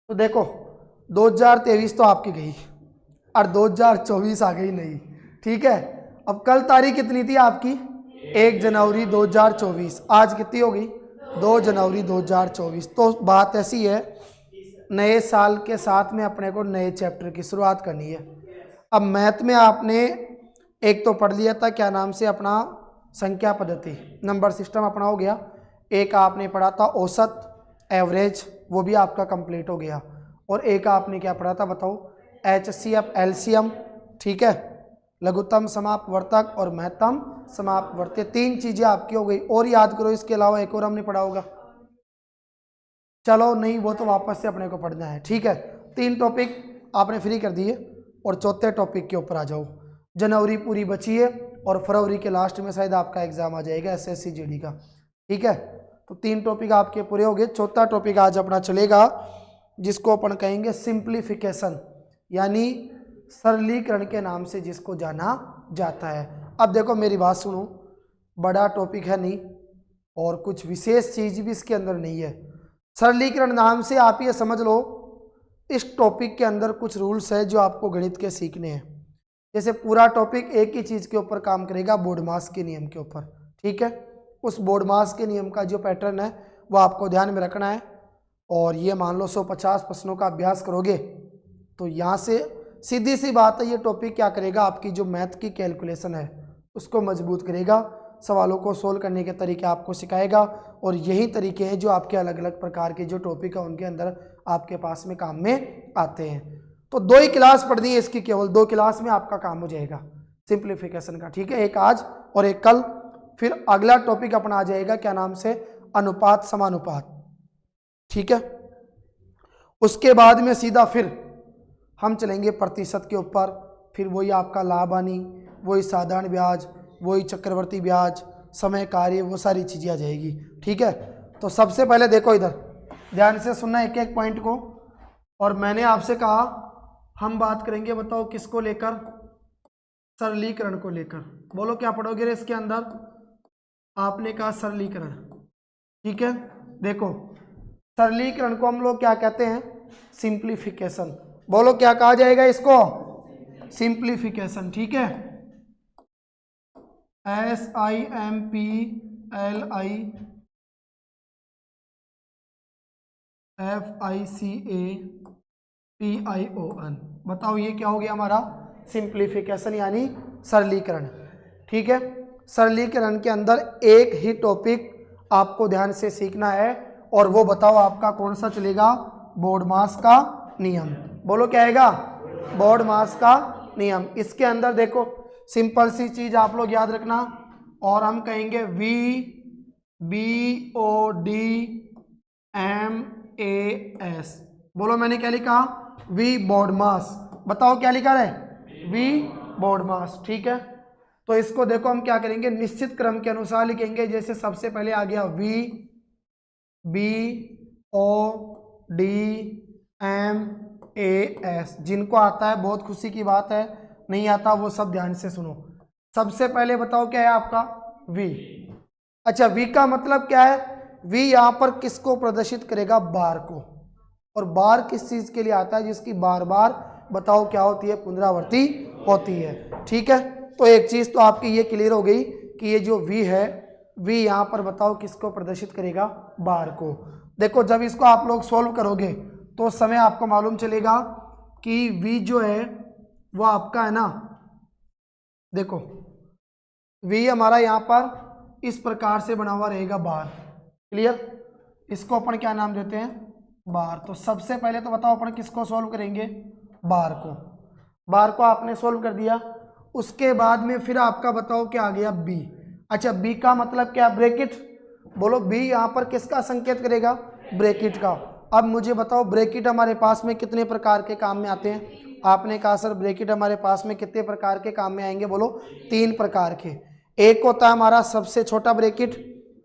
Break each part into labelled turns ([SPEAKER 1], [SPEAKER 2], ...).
[SPEAKER 1] तो देखो 2023 तो आपकी गई और 2024 आ गई नहीं, ठीक है। अब कल तारीख कितनी थी आपकी? 1 जनवरी 2024। आज कितनी हो गई? 2 जनवरी 2024। तो बात ऐसी है, नए साल के साथ में अपने को नए चैप्टर की शुरुआत करनी है। अब मैथ में आपने एक तो पढ़ लिया था, क्या नाम से, अपना संख्या पद्धति, नंबर सिस्टम अपना हो गया। एक आपने पढ़ा था औसत, एवरेज, वो भी आपका कंप्लीट हो गया। और एक आपने क्या पढ़ा था बताओ? HCF, एलसीएम, ठीक है, लघुत्तम समापवर्तक और महत्तम समापवर्तक। 3 चीजें आपकी हो गई। और याद करो, इसके अलावा एक और हमने पढ़ा होगा। चलो नहीं, वो तो वापस से अपने को पढ़ना है, ठीक है। 3 टॉपिक आपने फ्री कर दिए और चौथे टॉपिक के ऊपर आ जाओ। जनवरी पूरी बची है और फरवरी के लास्ट में शायद आपका एग्जाम आ जाएगा SSC GD का, ठीक है। तो 3 टॉपिक आपके पूरे हो गए। चौथा टॉपिक आज अपना चलेगा, जिसको अपन कहेंगे सिंप्लीफिकेशन, यानी सरलीकरण के नाम से जिसको जाना जाता है। अब देखो मेरी बात सुनो, बड़ा टॉपिक है नहीं और कुछ विशेष चीज भी इसके अंदर नहीं है। सरलीकरण नाम से आप ये समझ लो, इस टॉपिक के अंदर कुछ रूल्स है जो आपको गणित के सीखने हैं। जैसे पूरा टॉपिक एक ही चीज के ऊपर काम करेगा, बोर्डमास के नियम के ऊपर, ठीक है। उस बोर्डमास के नियम का जो पैटर्न है वो आपको ध्यान में रखना है। और ये मान लो 150 प्रश्नों का अभ्यास करोगे तो यहाँ से सीधी सी बात है, ये टॉपिक क्या करेगा, आपकी जो मैथ की कैलकुलेशन है उसको मजबूत करेगा, सवालों को सोल्व करने के तरीके आपको सिखाएगा। और यही तरीके हैं जो आपके अलग अलग प्रकार के जो टॉपिक है उनके अंदर आपके पास में काम में आते हैं। तो 2 ही क्लास पढ़नी है इसकी, केवल 2 क्लास में आपका काम हो जाएगा सिंप्लीफिकेशन का, ठीक है। एक आज और एक कल। फिर अगला टॉपिक अपना आ जाएगा, क्या नाम से, अनुपात समानुपात, ठीक है। उसके बाद में सीधा फिर हम चलेंगे प्रतिशत के ऊपर। फिर वही आपका लाभ हानि, वही साधारण ब्याज, वही चक्रवर्ती ब्याज, समय कार्य, वो सारी चीज़ें आ जाएगी, ठीक है। तो सबसे पहले देखो इधर ध्यान से सुनना एक एक पॉइंट को। और मैंने आपसे कहा हम बात करेंगे, बताओ किसको लेकर? सरलीकरण को लेकर। बोलो क्या पढ़ोगे रे इसके अंदर? आपने कहा सरलीकरण, ठीक है। देखो सरलीकरण को हम लोग क्या कहते हैं? सिंप्लीफिकेशन। बोलो क्या कहा जाएगा इसको? सिंप्लीफिकेशन, ठीक है। SIMPLIFICATION। बताओ ये क्या हो गया हमारा? सिंप्लीफिकेशन यानी सरलीकरण, ठीक है। सरलीकरण के अंदर एक ही टॉपिक आपको ध्यान से सीखना है और वो बताओ आपका कौन सा चलेगा? बोर्डमास का नियम। बोलो क्या आएगा? बोर्डमास का नियम। इसके अंदर देखो सिंपल सी चीज आप लोग याद रखना, और हम कहेंगे VBODMAS। बोलो मैंने क्या लिखा? वी बोर्डमास। बताओ क्या लिखा है? वी बोर्डमास, ठीक है। तो इसको देखो हम क्या करेंगे, निश्चित क्रम के अनुसार लिखेंगे। जैसे सबसे पहले आ गया VBODMAS। जिनको आता है बहुत खुशी की बात है, नहीं आता वो सब ध्यान से सुनो। सबसे पहले बताओ क्या है आपका? V। अच्छा, V का मतलब क्या है? V यहाँ पर किसको प्रदर्शित करेगा? बार को। और बार किस चीज के लिए आता है? जिसकी बार बार बताओ क्या होती है? पुनरावृत्ति होती है, ठीक है। तो एक चीज तो आपकी ये क्लियर हो गई कि ये जो V है, V यहाँ पर बताओ किसको प्रदर्शित करेगा? बार को। देखो जब इसको आप लोग सोल्व करोगे तो उस समय आपको मालूम चलेगा कि V जो है वो आपका है ना, देखो V हमारा यहाँ पर इस प्रकार से बना हुआ रहेगा, बार। क्लियर? इसको अपन क्या नाम देते हैं? बार। तो सबसे पहले तो बताओ अपन किसको सॉल्व करेंगे? बार को। बार को आपने सॉल्व कर दिया, उसके बाद में फिर आपका बताओ क्या आ गया? बी। अच्छा, बी का मतलब क्या? ब्रैकेट। बोलो बी यहाँ पर किसका संकेत करेगा? ब्रैकेट का। अब मुझे बताओ ब्रैकेट हमारे पास में कितने प्रकार के काम में आते हैं? आपने कहा सर ब्रैकेट हमारे पास में कितने प्रकार के काम में आएंगे? बोलो 3 प्रकार के। एक होता है हमारा सबसे छोटा ब्रैकेट,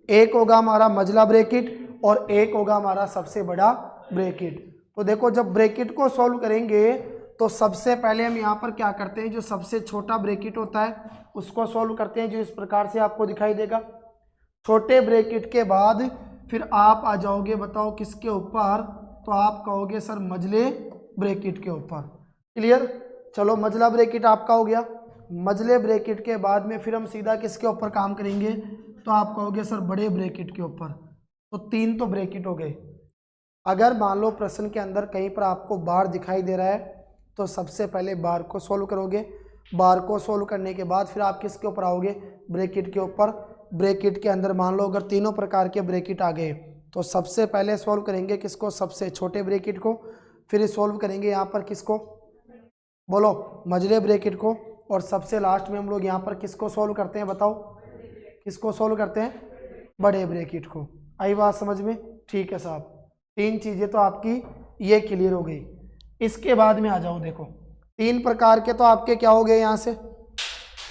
[SPEAKER 1] एक होगा हमारा मझला ब्रैकेट, और एक होगा हमारा सबसे बड़ा ब्रैकेट। तो देखो जब ब्रैकेट को सॉल्व करेंगे तो सबसे पहले हम यहाँ पर क्या करते हैं, जो सबसे छोटा ब्रैकेट होता है उसको सॉल्व करते हैं, जो इस प्रकार से आपको दिखाई देगा। छोटे ब्रैकेट के बाद फिर आप आ जाओगे बताओ किसके ऊपर? तो आप कहोगे सर मजले ब्रैकेट के ऊपर। क्लियर? चलो मजला ब्रैकेट आपका हो गया। मजले ब्रैकेट के बाद में फिर हम सीधा किसके ऊपर काम करेंगे, तो आप कहोगे सर बड़े ब्रैकेट के ऊपर। तो 3 तो ब्रैकेट हो गए। अगर मान लो प्रश्न के अंदर कहीं पर आपको बार दिखाई दे रहा है तो सबसे पहले बार को सॉल्व करोगे। बार को सॉल्व करने के बाद फिर आप किसके ऊपर आओगे, ब्रैकेट के ऊपर। ब्रैकेट के अंदर मान लो अगर तीनों प्रकार के ब्रैकेट आ गए तो सबसे पहले सॉल्व करेंगे किसको, सबसे छोटे ब्रैकेट को। फिर सॉल्व करेंगे यहाँ पर किसको, बोलो मजले ब्रैकेट को। और सबसे लास्ट में हम लोग यहाँ पर किसको सॉल्व करते हैं, बताओ किसको सॉल्व करते हैं, बड़े ब्रैकेट को। आई बात समझ में? ठीक है साहब, 3 चीज़ें तो आपकी ये क्लियर हो गई। इसके बाद में आ जाओ, देखो 3 प्रकार के तो आपके क्या हो गए, यहाँ से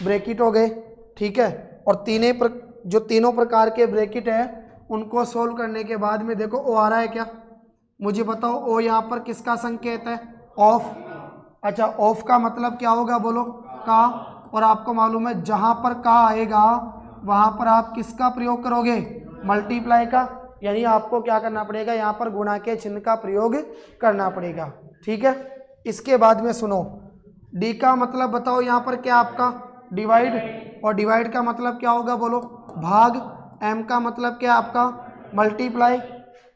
[SPEAKER 1] ब्रैकेट हो गए। ठीक है, और जो तीनों प्रकार के ब्रैकेट है उनको सॉल्व करने के बाद में देखो ओ आ रहा है क्या, मुझे बताओ। ओ यहाँ पर किसका संकेत है, ऑफ। अच्छा, ऑफ का मतलब क्या होगा, बोलो का। और आपको मालूम है जहाँ पर का आएगा वहाँ पर आप किसका प्रयोग करोगे, मल्टीप्लाई का। यानी आपको क्या करना पड़ेगा, यहाँ पर गुणा के चिन्ह का प्रयोग करना पड़ेगा। ठीक है, इसके बाद में सुनो, डी का मतलब बताओ यहाँ पर क्या आपका, डिवाइड। और डिवाइड का मतलब क्या होगा, बोलो भाग। एम का मतलब क्या आपका, मल्टीप्लाई।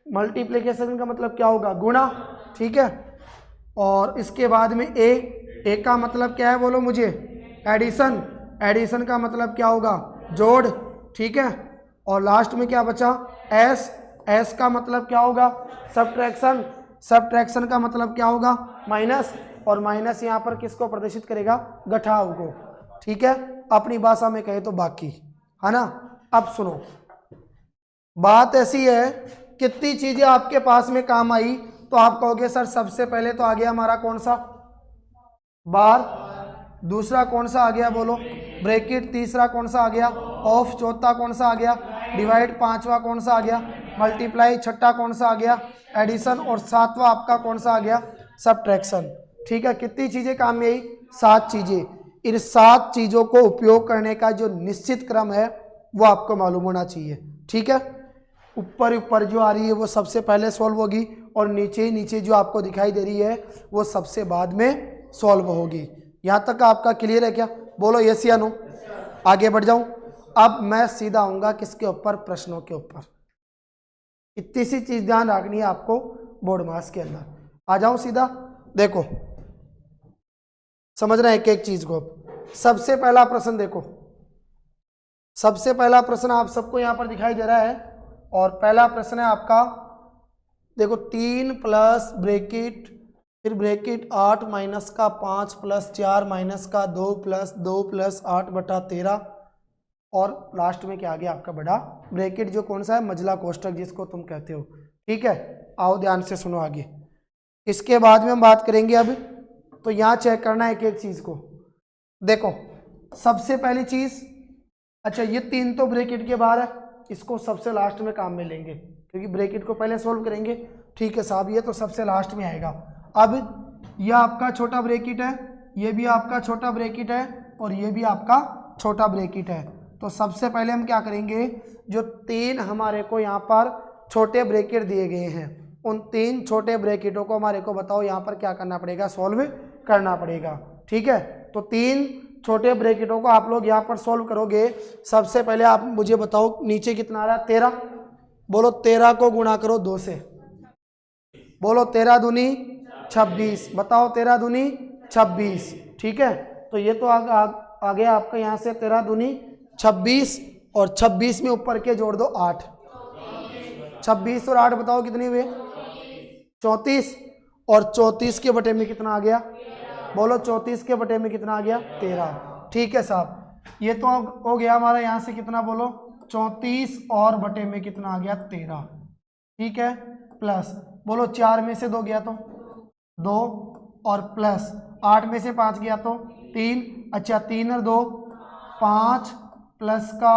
[SPEAKER 1] मल्टीप्लिकेशन का मतलब क्या होगा, गुणा। ठीक है, और इसके बाद में ए का मतलब क्या है, बोलो मुझे, एडिशन। एडिशन का मतलब क्या होगा, जोड़। ठीक है, और लास्ट में क्या बचा, एस का मतलब क्या होगा, सबट्रैक्शन। सबट्रैक्शन का मतलब क्या होगा, माइनस। और माइनस यहाँ पर किसको प्रदर्शित करेगा, घटाव को। ठीक है, अपनी भाषा में कहे तो बाकी, है ना। अब सुनो, बात ऐसी है, कितनी चीजें आपके पास में काम आई, तो आप कहोगे सर सबसे पहले तो आ गया हमारा कौन सा, बार। दूसरा कौन सा आ गया, बोलो ब्रैकेट। तीसरा कौन सा आ गया, ऑफ। चौथा कौन सा आ गया, डिवाइड। पांचवा कौन सा आ गया, मल्टीप्लाई। छठा कौन सा आ गया, एडिशन। और सातवां आपका कौन सा आ गया, सबट्रैक्शन। ठीक है, कितनी चीजें काम में आई, 7 चीजें। इन 7 चीजों को उपयोग करने का जो निश्चित क्रम है वो आपको मालूम होना चाहिए। ठीक है, ऊपर ऊपर जो आ रही है वो सबसे पहले सॉल्व होगी, और नीचे नीचे जो आपको दिखाई दे रही है वो सबसे बाद में सॉल्व होगी। यहाँ तक आपका क्लियर है क्या, बोलो यस या नो। आगे बढ़ जाऊं, अब मैं सीधा आऊंगा किसके ऊपर, प्रश्नों के ऊपर। इतनी सी चीज ध्यान रखनी है आपको बोर्ड मास के अंदर। आ जाऊं सीधा, देखो समझना है एक एक चीज को। सबसे पहला प्रश्न देखो, सबसे पहला प्रश्न आप सबको यहाँ पर दिखाई दे रहा है, और पहला प्रश्न है आपका, देखो 3 प्लस ब्रैकेट, फिर ब्रैकेट 8 माइनस का 5 प्लस 4 माइनस का 2 प्लस 8 बटा 13, और लास्ट में क्या आ गया आपका बड़ा ब्रैकेट, जो कौन सा है, मजला कोष्टक जिसको तुम कहते हो। ठीक है, आओ ध्यान से सुनो आगे। इसके बाद में हम बात करेंगे अब, तो यहाँ चेक करना है एक एक चीज को। देखो सबसे पहली चीज, अच्छा ये 3 तो ब्रैकेट के बाहर है, इसको सबसे लास्ट में काम में लेंगे क्योंकि ब्रैकेट को पहले सॉल्व करेंगे। ठीक है साहब, ये तो सबसे लास्ट में आएगा। अब यह आपका छोटा ब्रैकेट है, ये भी आपका छोटा ब्रैकेट है, और ये भी आपका छोटा ब्रैकेट है। तो सबसे पहले हम क्या करेंगे, जो 3 हमारे को यहाँ पर छोटे ब्रैकेट दिए गए हैं, उन 3 छोटे ब्रैकेटों को हमारे को बताओ यहाँ पर क्या करना पड़ेगा, सॉल्व करना पड़ेगा। ठीक है, तो 3 छोटे ब्रैकेटों को आप लोग यहाँ पर सॉल्व करोगे। सबसे पहले आप मुझे बताओ नीचे कितना आ रहा है, 13। बोलो 13 को गुणा करो 2 से, बोलो 13 दूनी 26। बताओ 13 दूनी 26। ठीक है, तो ये तो आ गया आपका यहाँ से 13 दूनी 26, और 26 में ऊपर के जोड़ दो 8। 26 और 8 बताओ कितने हुए, 34। और 34 के बटे में कितना आ गया, बोलो 34 के बटे में कितना आ गया, 13। ठीक है साहब, ये तो हो गया हमारा यहाँ से कितना, बोलो 34 और बटे में कितना आ गया, 13। ठीक है, प्लस बोलो 4 में से 2 गया तो 2, और प्लस 8 में से 5 गया तो 3। अच्छा 3 और 2 5, प्लस का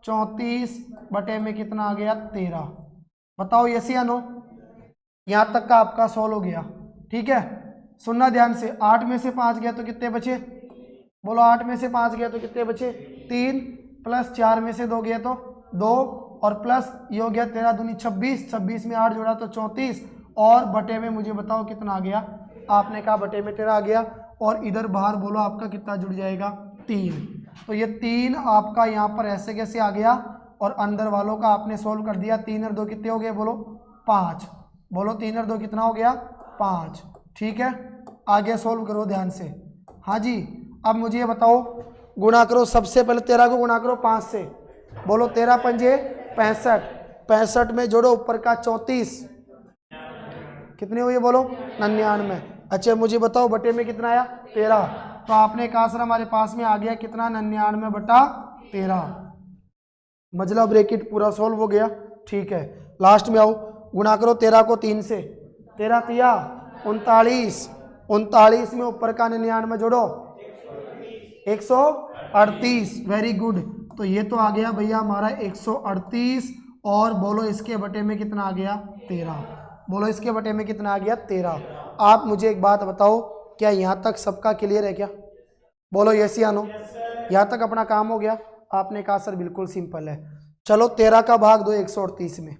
[SPEAKER 1] 34 बटे में कितना आ गया, 13। बताओ यस या नो। यहाँ तक का आपका सॉल्व हो गया। ठीक है, सुनना ध्यान से, 8 में से 5 गया तो कितने बचे, बोलो 8 में से 5 गया तो कितने बचे, 3, प्लस 4 में से 2 गया तो 2, और प्लस ये हो गया 13 दूनी 26, 26 में 8 जोड़ा तो 34, और बटे में मुझे बताओ कितना आ गया। आपने कहा बटे में 13 आ गया, और इधर बाहर बोलो आपका कितना जुड़ जाएगा, 3। तो ये 3 आपका यहाँ पर ऐसे कैसे आ गया, और अंदर वालों का आपने सोल्व कर दिया। 3 और 2 कितने हो गए, बोलो 5। बोलो 3 और 2 कितना हो गया, 5। ठीक है, आगे सोल्व करो ध्यान से। हाँ जी, अब मुझे ये बताओ, गुणा करो। सबसे पहले 13 को गुणा करो 5 से। बोलो 13 पंजे 65, 65 में जोड़ो ऊपर का 34, कितने हुए बोलो 99। अच्छा मुझे बताओ बटे में कितना आया, 13। तो आपने कहा सर हमारे पास में आ गया कितना, 99/13। मजला ब्रैकेट पूरा सॉल्व हो गया। ठीक है, लास्ट में आओ, गुणा करो 13 को 3 से। 13 तिया 39, 39 में ऊपर का 99 जोड़ो 138। Very good. तो ये तो आ गया भैया हमारा 138, और बोलो इसके बटे में कितना आ गया, 13। बोलो इसके बटे में कितना आ गया, 13। आप मुझे एक बात बताओ, क्या यहाँ तक सबका क्लियर है क्या? बोलो यस या नो। यहाँ तक अपना काम हो गया? आपने कहा सर बिल्कुल सिंपल है। चलो 13 का भाग दो 138 में।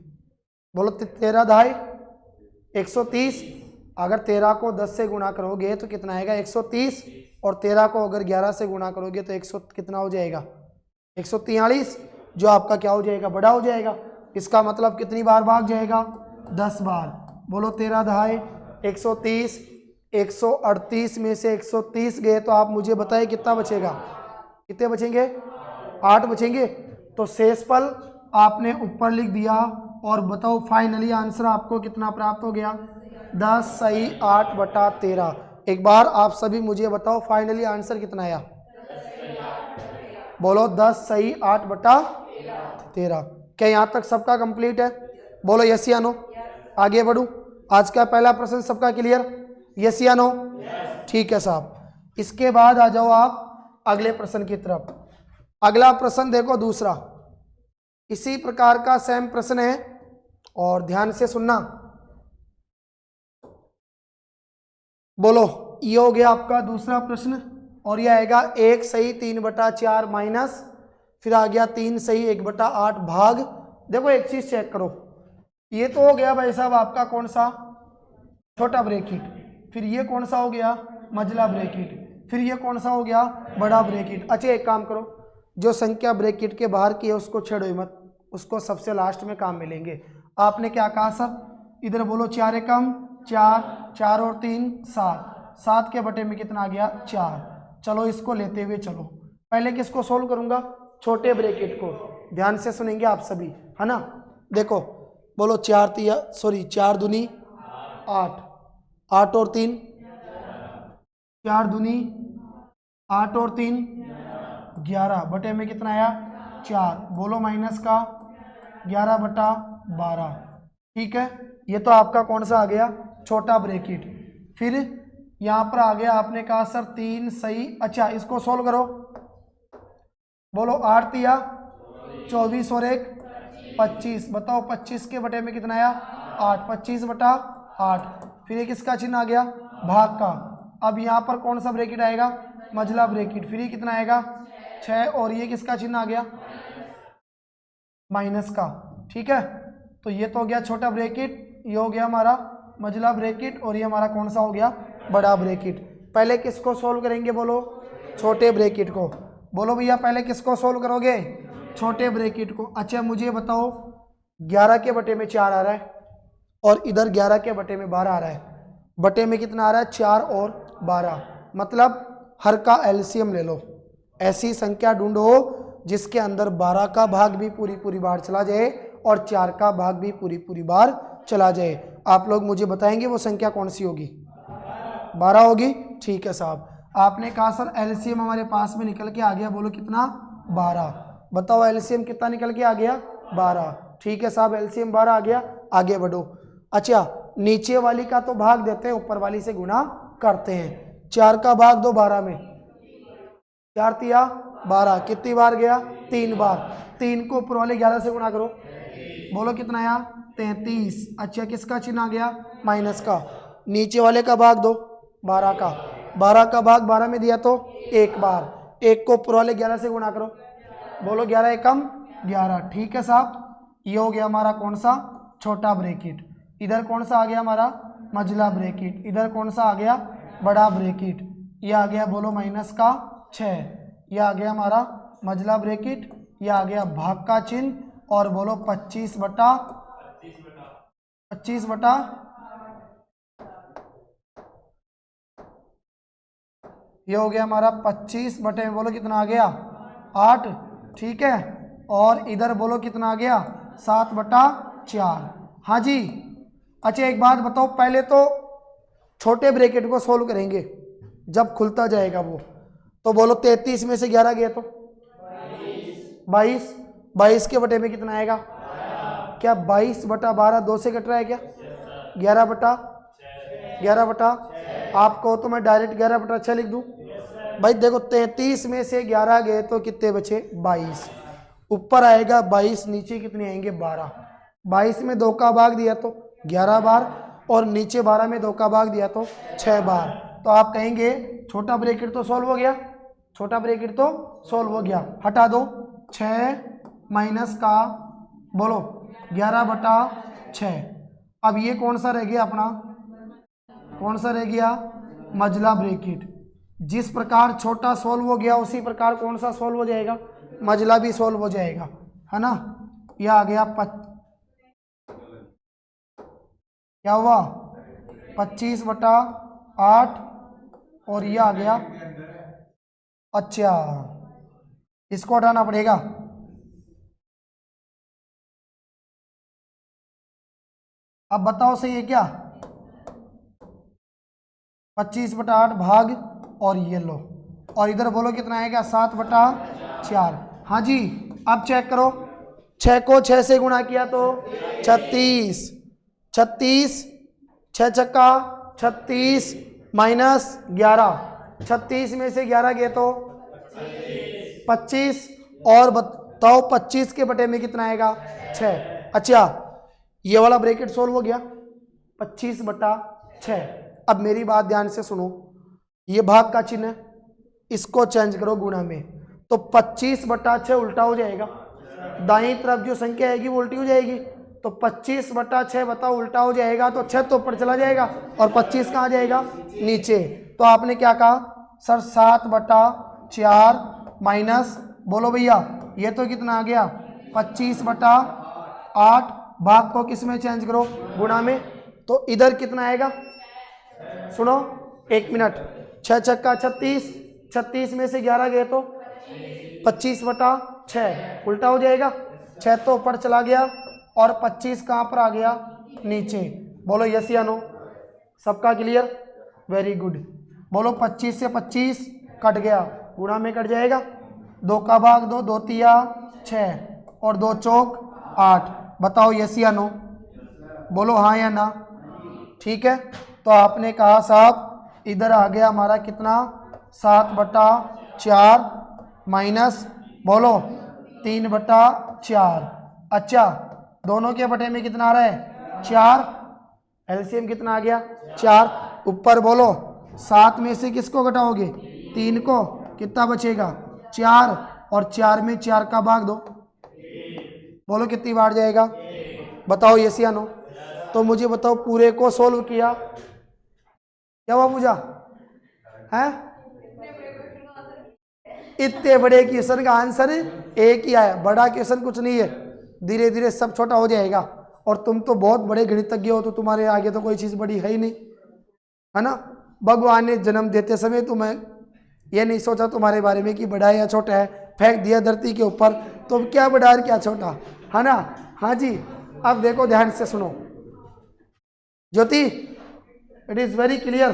[SPEAKER 1] बोलो 13 दहाई 130। अगर 13 को 10 से गुणा करोगे तो कितना आएगा, 130। और 13 को अगर 11 से गुणा करोगे तो 100 कितना हो जाएगा, 143, जो आपका क्या हो जाएगा, बड़ा हो जाएगा। इसका मतलब कितनी बार भाग जाएगा, 10 बार। बोलो 13 दहाई 130, 138 में से 130 गए तो आप मुझे बताइए कितना बचेगा, कितने बचेंगे, 8 बचेंगे। तो शेषफल आपने ऊपर लिख दिया, और बताओ फाइनली आंसर आपको कितना प्राप्त हो गया, 10 सही 8/13। एक बार आप सभी मुझे बताओ फाइनली आंसर कितना आया, बोलो 10 सही 8/13। क्या यहाँ तक सबका कंप्लीट है? बोलो यस या नो। आगे बढ़ूं, आज का पहला प्रश्न सबका क्लियर, यस या नो? ठीक है साहब। इसके बाद आ जाओ आप अगले प्रश्न की तरफ। अगला प्रश्न देखो दूसरा, इसी प्रकार का सेम प्रश्न है, और ध्यान से सुनना। बोलो ये हो गया आपका दूसरा प्रश्न, और ये आएगा 1 सही 3/4 माइनस, फिर आ गया 3 सही 1/8 भाग। देखो एक चीज चेक करो, ये तो हो गया भाई साहब आपका कौन सा, छोटा ब्रैकेट। फिर ये कौन सा हो गया, मझला ब्रैकेट। फिर ये कौन सा हो गया, बड़ा ब्रैकेट। अच्छा एक काम करो, जो संख्या ब्रैकेट के बाहर की है उसको छेड़ो मत, उसको सबसे लास्ट में काम मिलेंगे। आपने क्या कहा सर, इधर बोलो 4 एकम 4, 4 और 3 7, 7 के बटे में कितना आ गया, 4। चलो इसको लेते हुए चलो, पहले किसको सोल्व करूंगा, छोटे ब्रैकेट को। ध्यान से सुनेंगे आप सभी, है ना। देखो बोलो 4 दूनी 8, 8 और 3 4 दूनी 8 और 3 11, बटे में कितना आया 4। बोलो माइनस का 11/12। ठीक है, ये तो आपका कौन सा आ गया, छोटा ब्रैकेट। फिर यहाँ पर आ गया, आपने कहा सर 3 सही। अच्छा इसको सोल्व करो, बोलो 8 तिया 24 और 1 25। बताओ 25 के बटे में कितना आया 8, 25/8। फिर ये किसका चिन्ह आ गया, भाग का। अब यहाँ पर कौन सा ब्रैकेट आएगा, मझला ब्रैकेट। फिर ये कितना आएगा 6, और ये किसका चिन्ह आ गया, माइनस का। ठीक है, तो ये तो हो गया छोटा ब्रैकेट, ये हो गया हमारा मझला ब्रैकेट, और ये हमारा कौन सा हो गया, बड़ा ब्रैकेट। पहले किसको सोल्व करेंगे, बोलो छोटे ब्रैकेट को। बोलो भैया पहले किसको सोल्व करोगे, छोटे ब्रैकेट को। अच्छा मुझे बताओ 11 के बटे में 4 आ रहा है, और इधर 11 के बटे में 12 आ रहा है। बटे में कितना आ रहा है, 4 और 12। मतलब हर का एलसीएम ले लो। ऐसी संख्या ढूंढो जिसके अंदर 12 का भाग भी पूरी बार चला जाए, और 4 का भाग भी पूरी बार चला जाए। आप लोग मुझे बताएंगे वो संख्या कौन सी होगी, 12 होगी। ठीक है साहब, आपने कहा सर एलसीएम हमारे पास में निकल के आ गया, बोलो कितना 12। बताओ एलसीएम कितना निकल के आ गया, 12। ठीक है साहब, एलसीएम 12 आ गया। आगे बढ़ो। अच्छा नीचे वाली का तो भाग देते हैं, ऊपर वाली से गुणा करते हैं। 4 का भाग दो 12 में, 4 तिया 12, कितनी बार गया, 3 बार। 3 को ऊपर वाले 11 से गुणा करो, बोलो कितना आया 33। अच्छा किसका चिन्ह आ गया, माइनस का। नीचे वाले का भाग दो 12 का, 12 का भाग 12 में दिया तो 1 बार। 1 को ऊपर वाले 11 से गुणा करो, बोलो 11 एकम 11। ठीक है साहब, ये हो गया हमारा कौन सा, छोटा ब्रैकेट। इधर कौन सा आ गया हमारा मझला ब्रैकेट, इधर कौन सा आ गया बड़ा ब्रैकेट, ये आ गया बोलो माइनस का 6, ये आ गया हमारा मझला ब्रैकेट, ये आ गया भाग का चिन्ह और बोलो 25 बटा ये हो गया हमारा 25 बटे बोलो कितना आ गया 8, ठीक है। और इधर बोलो कितना आ गया 7 बटा 4। हाँ जी, अच्छा एक बात बताओ, पहले तो छोटे ब्रैकेट को सोल्व करेंगे, जब खुलता जाएगा वो, तो बोलो 33 में से 11 गया तो 22, 22 के बटे में कितना आएगा, क्या 22 बटा 12 2 से कट रहा है क्या, 11 बटा आपको तो मैं डायरेक्ट 11 बटा 6 लिख दूं। भाई देखो 33 में से 11 गए तो कितने बचे 22, ऊपर आएगा 22, नीचे कितने आएंगे 12, 22 में 2 का भाग दिया तो 11 बार और नीचे 12 में 2 का भाग दिया तो 6 बार। तो आप कहेंगे छोटा ब्रैकेट तो सॉल्व हो गया, छोटा ब्रैकेट तो सॉल्व हो गया, हटा दो 6 माइनस का बोलो 11 बटा 6। अब ये कौन सा रह गया अपना, कौन सा रह गया मझला ब्रैकेट। जिस प्रकार छोटा सॉल्व हो गया उसी प्रकार कौन सा सॉल्व हो जाएगा, मझला भी सॉल्व हो जाएगा, है ना। यह आ गया क्या हुआ 25 बटा 8 और ये आ गया, अच्छा इसको हटाना पड़ेगा, अब बताओ सही है क्या, 25 बटा 8 भाग और ये लो, और इधर बोलो कितना आएगा 7 बटा 4। हाँ जी, अब चेक करो, 6 को 6 से गुणा किया तो 36, 36 6 छक्का 36 माइनस 11, 36 में से 11 गए तो 25, और बताओ 25 के बटे में कितना आएगा 6। अच्छा ये वाला ब्रैकेट सोल्व हो गया 25 बटा 6। अब मेरी बात ध्यान से सुनो, ये भाग का चिन्ह है, इसको चेंज करो गुणा में, तो 25 बटा 6 उल्टा हो जाएगा, दाईं तरफ जो संख्या आएगी वो उल्टी हो जाएगी, तो 25 बटा 6 बताओ उल्टा हो जाएगा, तो 6 तो ऊपर चला जाएगा और 25 कहाँ जाएगा नीचे। तो आपने क्या कहा सर 7 बटा 4 माइनस बोलो भैया ये तो कितना आ गया 25 बटा 8, भाग को किस में चेंज करो गुणा में, तो इधर कितना आएगा, सुनो 1 मिनट, 6 छक्का 36, 36 में से 11 गए तो 25 बटा 6 उल्टा हो जाएगा, 6 तो ऊपर चला गया और 25 कहाँ पर आ गया नीचे। बोलो यस या नो, सबका क्लियर, वेरी गुड। बोलो 25 से 25 कट गया, गुणा में कट जाएगा, 2 का भाग 2, 2 तिया 6 और 2 चौक 8। बताओ यस या नो, बोलो हाँ या ना, ठीक है। तो आपने कहा साहब इधर आ गया हमारा कितना 7 बटा 4 माइनस बोलो 3 बटा 4। अच्छा दोनों के बटे में कितना आ रहा है 4, एलसीएम कितना आ गया 4, ऊपर बोलो 7 में से किसको घटाओगे 3 को, कितना बचेगा 4, और 4 में 4 का भाग दो, बोलो कितनी बार जाएगा, बताओ यस या नो। तो मुझे बताओ पूरे को सोल्व किया क्या हुआ पूजा है, इतने बड़े क्वेश्चन का आंसर एक ही आया, बड़ा क्वेश्चन कुछ नहीं है, धीरे धीरे सब छोटा हो जाएगा, और तुम तो बहुत बड़े गणितज्ञ हो, तो तुम्हारे आगे तो कोई चीज़ बड़ी है ही नहीं, है ना। भगवान ने जन्म देते समय तुम्हें ये नहीं सोचा तुम्हारे बारे में कि बड़ा है या छोटा है, फेंक दिया धरती के ऊपर, तो क्या बड़ा है क्या छोटा, है ना। हाँ जी, अब देखो ध्यान से सुनो Jyoti, it is very clear,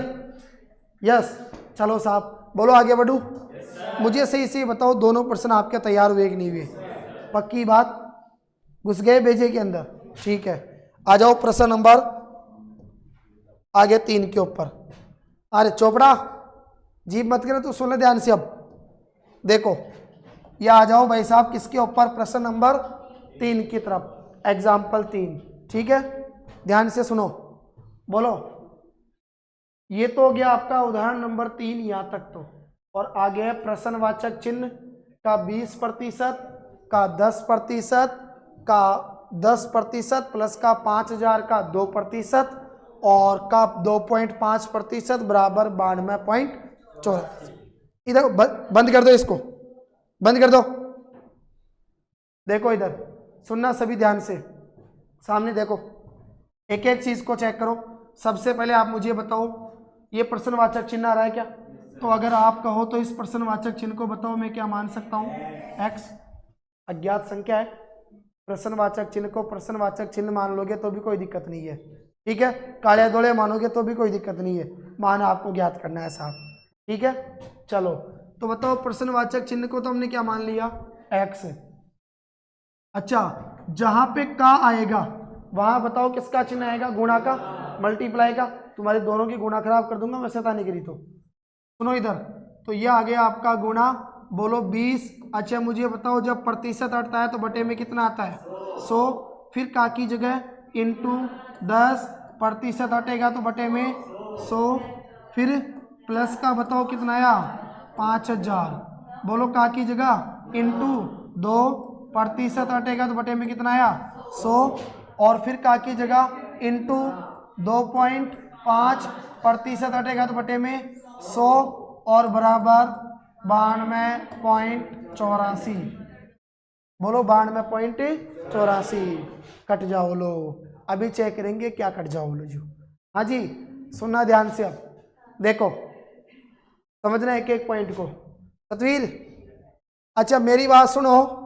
[SPEAKER 1] yes. चलो साहब बोलो आगे बढ़ू, मुझे सही से बताओ दोनों प्रश्न आपके तैयार हुए कि नहीं हुए, पक्की बात, घुस गए भेजे के अंदर, ठीक है। आ जाओ प्रश्न नंबर आगे 3 के ऊपर। अरे चोपड़ा जीप मत करे, तो सुन ले ध्यान से, अब देखो ये आ जाओ भाई साहब किसके ऊपर, प्रश्न नंबर 3 की तरफ, एग्जाम्पल 3, ठीक है। ध्यान से सुनो, बोलो ये तो हो गया आपका उदाहरण नंबर 3 यहाँ तक तो, और आगे है प्रश्नवाचक चिन्ह का 20% का 10% का 10% प्लस का 5000 का 2% और का 2.5% बराबर 92.84। इधर बंद कर दो, इसको बंद कर दो। देखो इधर सुनना सभी ध्यान से, सामने देखो, एक एक चीज को चेक करो। सबसे पहले आप मुझे बताओ ये प्रश्नवाचक चिन्ह आ रहा है क्या? तो अगर आप कहो तो इस प्रश्नवाचक चिन्ह को बताओ मैं क्या मान सकता हूँ? x अज्ञात संख्या है, प्रश्नवाचक चिन्ह को प्रश्नवाचक चिन्ह मान लोगे तो भी कोई दिक्कत नहीं है, ठीक है। काले धोले मानोगे तो भी कोई दिक्कत नहीं है, मान आपको ज्ञात करना है साहब, ठीक है। चलो तो बताओ प्रश्नवाचक चिन्ह को तो हमने क्या मान लिया? x। अच्छा, जहां पे का आएगा वहां बताओ किसका चिन्ह आएगा? गुणा का, मल्टीप्लाई का। तुम्हारे दोनों की गुणा खराब कर दूंगा मैं शैतानी करी तो। सुनो इधर, तो ये आ गया आपका गुणा, बोलो 20। अच्छा मुझे बताओ जब प्रतिशत हटता है तो बटे में कितना आता है? 100। फिर का की जगह इंटू 10, प्रतिशत हटेगा तो बटे में 100। फिर प्लस का बताओ कितना आया? 5000। बोलो का की जगह इंटू 2, प्रतिशत हटेगा तो बटे में कितना आया? 100। और फिर का की जगह इंटू 2.5, प्रतिशत हटेगा तो बटे में 100 और बराबर 92.84। बोलो 92.84। कट जाओ लो, अभी चेक करेंगे क्या कट जाओ लो जो। हाँ जी सुनना ध्यान से, अब देखो समझना एक एक पॉइंट को। सतवीर अच्छा मेरी बात सुनो,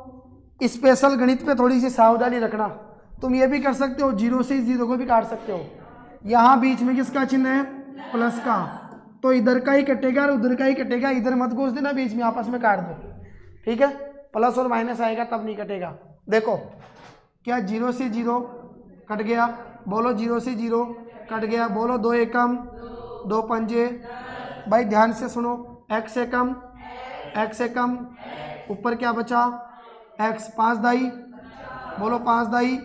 [SPEAKER 1] स्पेशल गणित पे थोड़ी सी सावधानी रखना। तुम ये भी कर सकते हो, 0 से 0 को भी काट सकते हो। यहाँ बीच में किसका चिन्ह है? प्लस का, तो इधर का ही कटेगा और उधर का ही कटेगा, इधर मत घुस देना बीच में, आपस में काट दो, ठीक है। प्लस और माइनस आएगा तब नहीं कटेगा। देखो क्या 0 से 0 कट गया? बोलो 0 से 0 कट गया। बोलो 2 एकम 2 पंजे। भाई ध्यान से सुनो, x एकम x एकम, ऊपर क्या बचा? x 5 दाई। बोलो 5 दाई,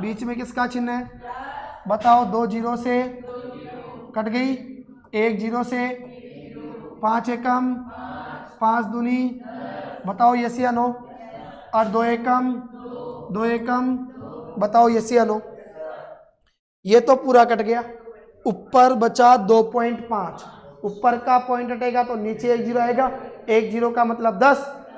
[SPEAKER 1] बीच में किसका चिन्ह है? बताओ 2 0 से कट गई, 1 0 से 5 एकम 5 दूनी, बताओ यस या नो? और 2 एकम 2 एकम, बताओ यस या नो? ये तो पूरा कट गया, ऊपर बचा 2.5। ऊपर का पॉइंट हटेगा तो नीचे 1 0 आएगा। 1 0 का मतलब 10,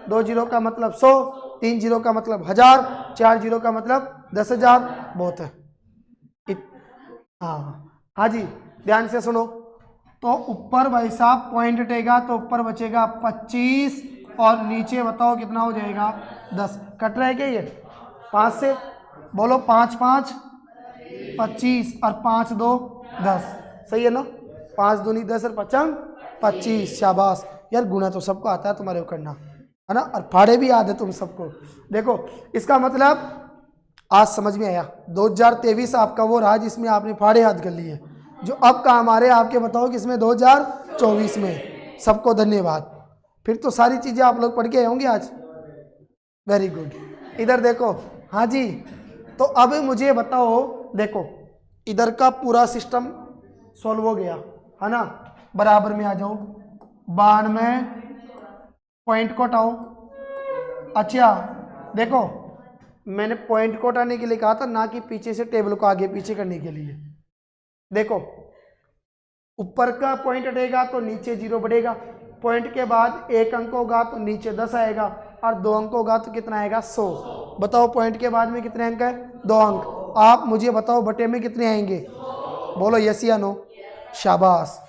[SPEAKER 1] 2 0 का मतलब 100, 3 0 का मतलब 1000, 4 0 का मतलब 10,000। बहुत है। हाँ जी ध्यान से सुनो, तो ऊपर भाई साहब पॉइंट हटेगा तो ऊपर बचेगा 25 और नीचे बताओ कितना हो जाएगा? 10। कट रहा है क्या ये? 5 से बोलो 5 5 25 और 5 2 10, सही है ना? 5 दूनी 10 और 5 25। शाबाश यार, गुना तो सबको आता है तुम्हारे को करना, है ना, और फाड़े भी याद है तुम सबको। देखो इसका मतलब आज समझ में आया। 2023 आपका वो रहा जिसमें आपने फाड़े याद कर लिए, जो अब काम आ रहे आपके बताओ किसमें? 2024 में। सबको धन्यवाद। फिर तो सारी चीज़ें आप लोग पढ़ के आए होंगे आज। Very good. इधर देखो, हाँ जी, तो अब मुझे बताओ, देखो इधर का पूरा सिस्टम सॉल्व हो गया, है ना। बराबर में आ जाओ, 92 पॉइंट को हटाओ। अच्छा देखो मैंने पॉइंट को हटाने के लिए कहा था, ना कि पीछे से टेबल को आगे पीछे करने के लिए। देखो ऊपर का पॉइंट हटेगा तो नीचे 0 बढ़ेगा, पॉइंट के बाद 1 अंक होगा तो नीचे 10 आएगा, और 2 अंक होगा तो कितना आएगा? 100। बताओ पॉइंट के बाद में कितने अंक है? 2 अंक। आप मुझे बताओ बटे में कितने आएंगे? बोलो यस या नो? शाबाश।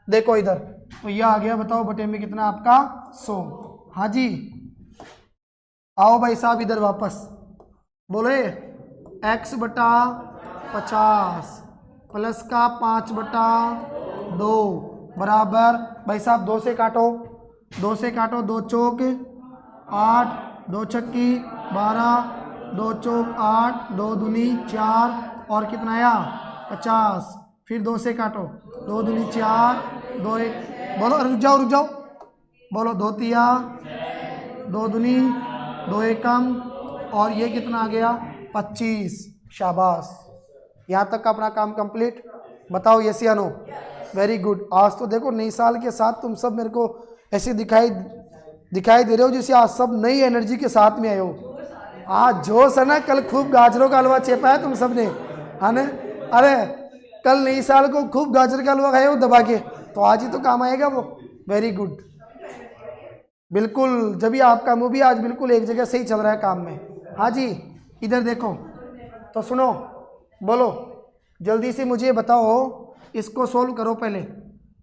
[SPEAKER 1] देखो इधर तो यह आ गया, बताओ बटे में कितना आपका? 100। हाँ जी आओ भाई साहब इधर वापस, बोले x बटा 50 प्लस का 5/2 बराबर, भाई साहब 2 से काटो, 2 से काटो, 2 चौक 8, 2 छक्की 12, 2 चौक 8, 2 दूनी 4 और कितना आया? 50। फिर 2 से काटो, 2 दूनी 4, 2 1, बोलो रुक जाओ, बोलो 2 तिया 2 दूनी 2 एकम, और ये कितना आ गया? 25। शाबाश, यहाँ तक का अपना काम कंप्लीट। बताओ यस या नो? Very good. आज तो देखो नई साल के साथ तुम सब मेरे को ऐसे दिखाई दे रहे हो जैसे आज सब नई एनर्जी के साथ में आए हो। हाँ जोश है ना, कल खूब गाजरों का हलवा चेपा है तुम सबने, है ना। अरे कल नई साल को खूब गाजर का हलवा खाए वो दबा के, तो आज ही तो काम आएगा वो। वेरी गुड, बिल्कुल। जब भी आपका मुंह भी आज बिल्कुल एक जगह सही चल रहा है काम में। हाँ जी, इधर देखो तो सुनो, बोलो जल्दी से मुझे बताओ, इसको सोल्व करो पहले।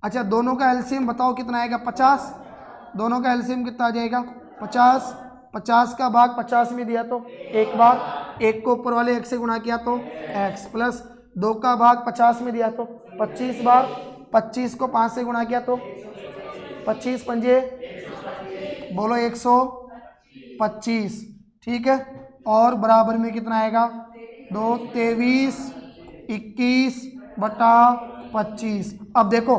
[SPEAKER 1] अच्छा दोनों का एलसीएम बताओ कितना आएगा, 50। दोनों का एलसीएम कितना आ जाएगा, 50। 50 का भाग 50 में दिया तो एक भाग, एक को ऊपर वाले एक से गुणा किया तो x, प्लस 2 का भाग 50 में दिया तो 25 भाग, 25 को 5 से गुणा किया तो 25 पंजे, बोलो 125, ठीक है। और बराबर में कितना आएगा, 2 23 21 बटा 25। अब देखो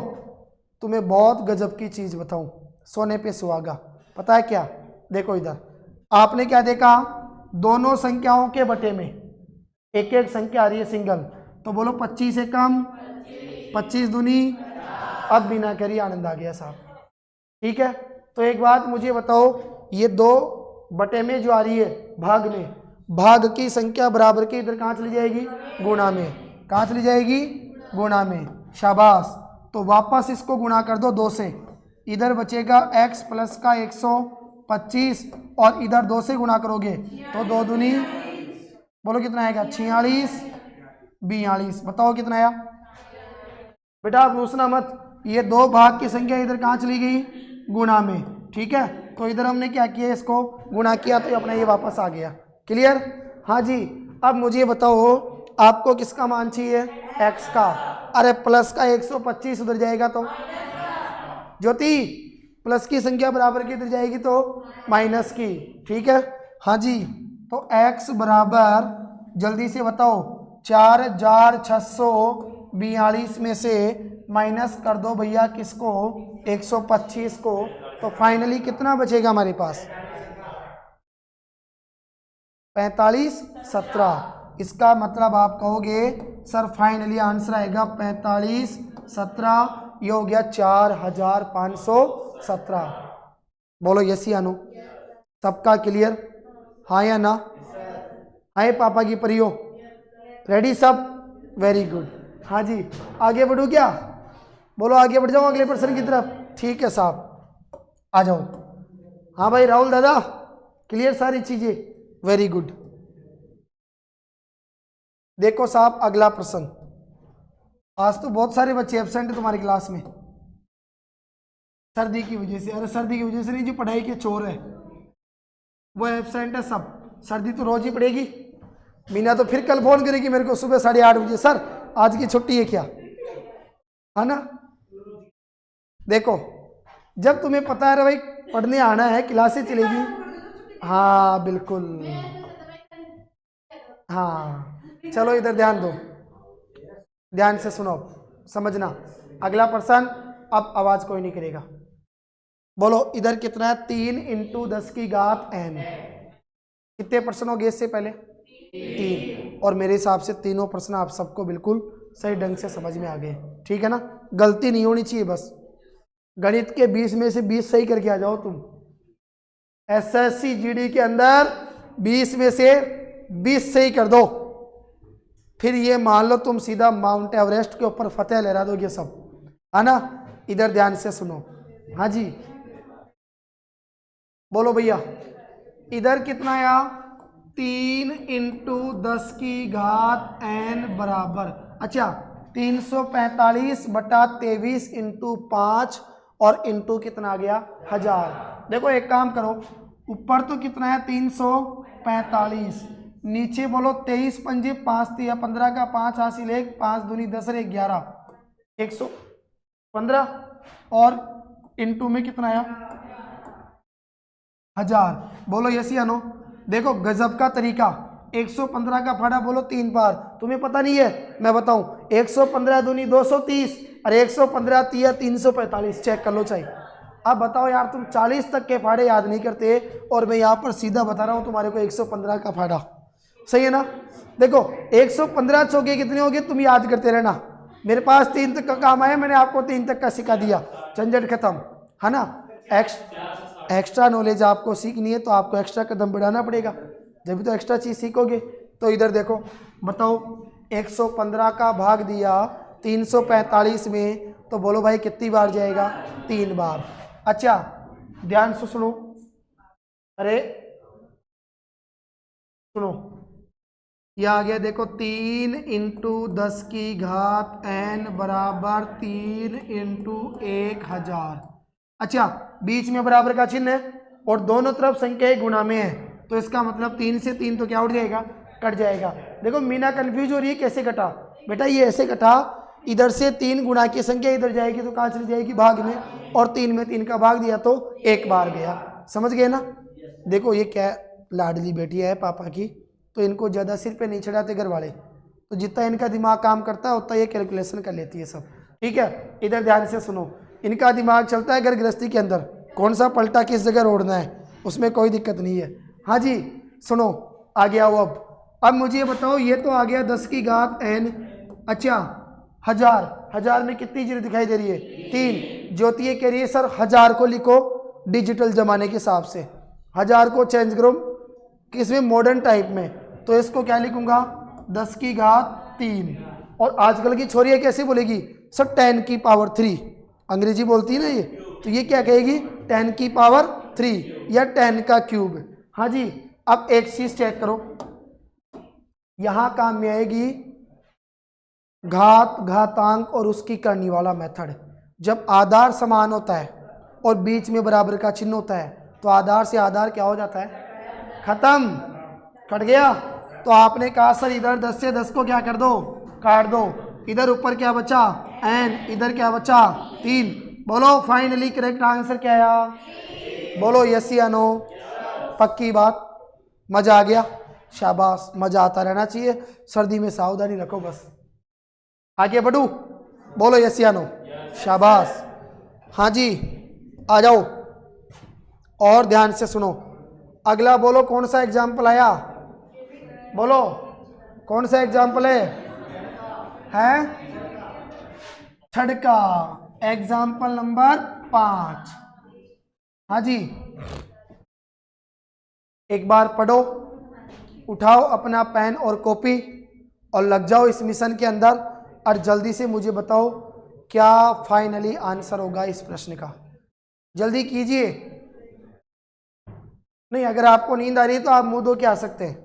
[SPEAKER 1] तुम्हें बहुत गजब की चीज़ बताऊं, सोने पे सुहागा, पता है क्या। देखो इधर आपने क्या देखा, दोनों संख्याओं के बटे में एक एक संख्या आ रही है सिंगल, तो बोलो 25 से कम, 25 दूनी, अब बिना करी आनंद आ गया साहब, ठीक है। तो एक बात मुझे बताओ, ये 2 बटे में जो आ रही है भाग में, भाग की संख्या बराबर की इधर कहाँ चली जाएगी, गुणा में। कहाँ चली जाएगी, गुणा में, शाबाश। तो वापस इसको गुणा कर दो 2 से, इधर बचेगा x प्लस का 125, और इधर 2 से गुणा करोगे तो 2 दूनी, बोलो कितना आएगा, 46 42, बताओ कितना आया। बेटा आप पूछना मत, ये 2 भाग की संख्या इधर कहाँ चली गई, गुणा में, ठीक है। तो इधर हमने क्या किया, इसको गुणा किया तो अपना ये वापस आ गया, क्लियर। हाँ जी, अब मुझे बताओ आपको किसका मान चाहिए, x का। अरे प्लस का 125 उधर जाएगा तो ज्योति, प्लस की संख्या बराबर की इधर जाएगी तो माइनस की, ठीक है। हाँ जी, तो x बराबर, जल्दी से बताओ, 4642 में से माइनस कर दो भैया किसको, 125 को, तो फाइनली कितना बचेगा हमारे पास, 45 17। इसका मतलब आप कहोगे सर फाइनली आंसर आएगा 45 17, ये हो गया 4517। बोलो यस या नो, सबका क्लियर, हाँ या ना। हाय पापा की परियो, रेडी सब, वेरी गुड। हाँ जी, आगे बढ़ूँ क्या, बोलो आगे बढ़ जाओ अगले प्रश्न की तरफ, ठीक है साहब आ जाओ। हाँ भाई राहुल दादा, क्लियर सारी चीजें, वेरी गुड। देखो साहब अगला प्रश्न, आज तो बहुत सारे बच्चे एब्सेंट है तुम्हारी क्लास में, सर्दी की वजह से। अरे सर्दी की वजह से नहीं, जो पढ़ाई के चोर है वो एब्सेंट है सब, सर्दी तो रोज ही पड़ेगी। मीना तो फिर कल फोन करेगी मेरे को सुबह 8:30 बजे, सर आज की छुट्टी है क्या, है ना। देखो जब तुम्हें पता है भाई पढ़ने आना है, क्लासेस चलेगी, हाँ बिल्कुल, हाँ चलो इधर ध्यान दो, ध्यान से सुनो, समझना। अगला प्रश्न, अब आवाज कोई नहीं करेगा, बोलो इधर कितना है, 3 × 10 की घात n। कितने प्रश्न हो गए इससे पहले, 3, और मेरे हिसाब से तीनों प्रश्न आप सबको बिल्कुल सही ढंग से समझ में आ गए, ठीक है ना। गलती नहीं होनी चाहिए बस, गणित के 20 में से 20 सही करके आ जाओ तुम। एसएससी जीडी के अंदर 20 में से 20 सही कर दो, फिर ये मान लो तुम सीधा माउंट एवरेस्ट के ऊपर फतेह लहरा दोगे सब, है ना। इधर ध्यान से सुनो, हाँ जी बोलो भैया, इधर कितना आया, 3 × 10 की घात n बराबर, अच्छा 345 बटा 23 × 5, और इंटू कितना आ गया, 1000। देखो एक काम करो, ऊपर तो कितना है 345, नीचे बोलो 23 पंजे 5 3 15 का 5 हासिल 1, 5 दूनी 10 और 11 115, और इंटू में कितना आया 1000। बोलो यस या नो। देखो गजब का तरीका, 115 का फाड़ा बोलो 3 बार, तुम्हें पता नहीं है मैं बताऊं, 115 दूनी 230, अरे 115 तिया 345, चेक कर लो चाहिए। अब बताओ यार तुम 40 तक के फाड़े याद नहीं करते, और मैं यहाँ पर सीधा बता रहा हूँ तुम्हारे को 115 का फाड़ा, सही है ना। देखो 115 चौके कितने हो गए तुम याद करते रहना, मेरे पास 3 तक का काम आया, मैंने आपको 3 तक का सिखा दिया, झंझट खत्म, है ना। एक्स्ट्रा नॉलेज आपको सीखनी है तो आपको एक्स्ट्रा कदम बढ़ाना पड़ेगा, जब भी तो एक्स्ट्रा चीज़ सीखोगे। तो इधर देखो, बताओ 115 का भाग दिया 345 में, तो बोलो भाई कितनी बार जाएगा? 3 बार। अच्छा ध्यान से सुनो, अरे सुनो, यह आ गया देखो 3 इंटू 10 की घात n बराबर 3 इंटू 1000। अच्छा बीच में बराबर का चिन्ह है और दोनों तरफ संख्या एक गुणा में है, तो इसका मतलब 3 से 3 तो क्या उठ जाएगा? कट जाएगा। देखो मीना कंफ्यूज हो रही है कैसे कटा, बेटा ये ऐसे कटा, इधर से 3 गुणा की संख्या इधर जाएगी तो कहाँ चली जाएगी? भाग में, और 3 में 3 का भाग दिया तो 1 बार गया। समझ गए ना? देखो ये क्या लाडली बेटी है पापा की, तो इनको ज़्यादा सिर पे नहीं चढ़ाते घर वाले, तो जितना इनका दिमाग काम करता है उतना ये कैलकुलेशन कर लेती है सब। ठीक है, इधर ध्यान से सुनो, इनका दिमाग चलता है घर गृहस्थी के अंदर, कौन सा पलटा किस जगह रोड़ना है, उसमें कोई दिक्कत नहीं है। हाँ जी सुनो, आ गया वो। अब मुझे ये बताओ, ये तो आ गया 10 की घात n। अच्छा हजार में कितनी जीरो दिखाई दे रही है? 3। ज्योति ये कह रही है सर 1000 को लिखो डिजिटल जमाने के हिसाब से, 1000 को चेंज करो किसमें? मॉडर्न टाइप में। तो इसको क्या लिखूंगा? 10 की घात 3। और आजकल की छोरियाँ कैसे बोलेगी? सर 10 की पावर 3, अंग्रेजी बोलती है ना ये, तो ये क्या कहेगी? 10 की पावर 3 या 10 का क्यूब। हाँ जी, अब एक चीज चेक करो, यहां काम में आएगी घात, घातांक और उसकी करने वाला मेथड। जब आधार समान होता है और बीच में बराबर का चिन्ह होता है, तो आधार से आधार क्या हो जाता है? खत्म, कट गया। तो आपने कहा सर इधर 10 से 10 को क्या कर दो? काट दो। इधर ऊपर क्या बचा? n, इधर क्या बचा? 3। बोलो फाइनली करेक्ट आंसर क्या आया? बोलो यस या नो? पक्की बात, मजा आ गया? शाबाश, मजा आता रहना चाहिए, सर्दी में सावधानी रखो बस। आगे बढ़ू, बोलो यस या नो? शाबाश। हाँ जी आ जाओ, और ध्यान से सुनो, अगला बोलो कौन सा एग्जाम्पल आया? बोलो कौन सा एग्जाम्पल है? छड़ का एग्जाम्पल नंबर 5। हाँ जी, एक बार पढ़ो, उठाओ अपना पेन और कॉपी और लग जाओ इस मिशन के अंदर, और जल्दी से मुझे बताओ क्या फाइनली आंसर होगा इस प्रश्न का। जल्दी कीजिए। नहीं, अगर आपको नींद आ रही है तो आप मुंह धो के आ सकते हैं,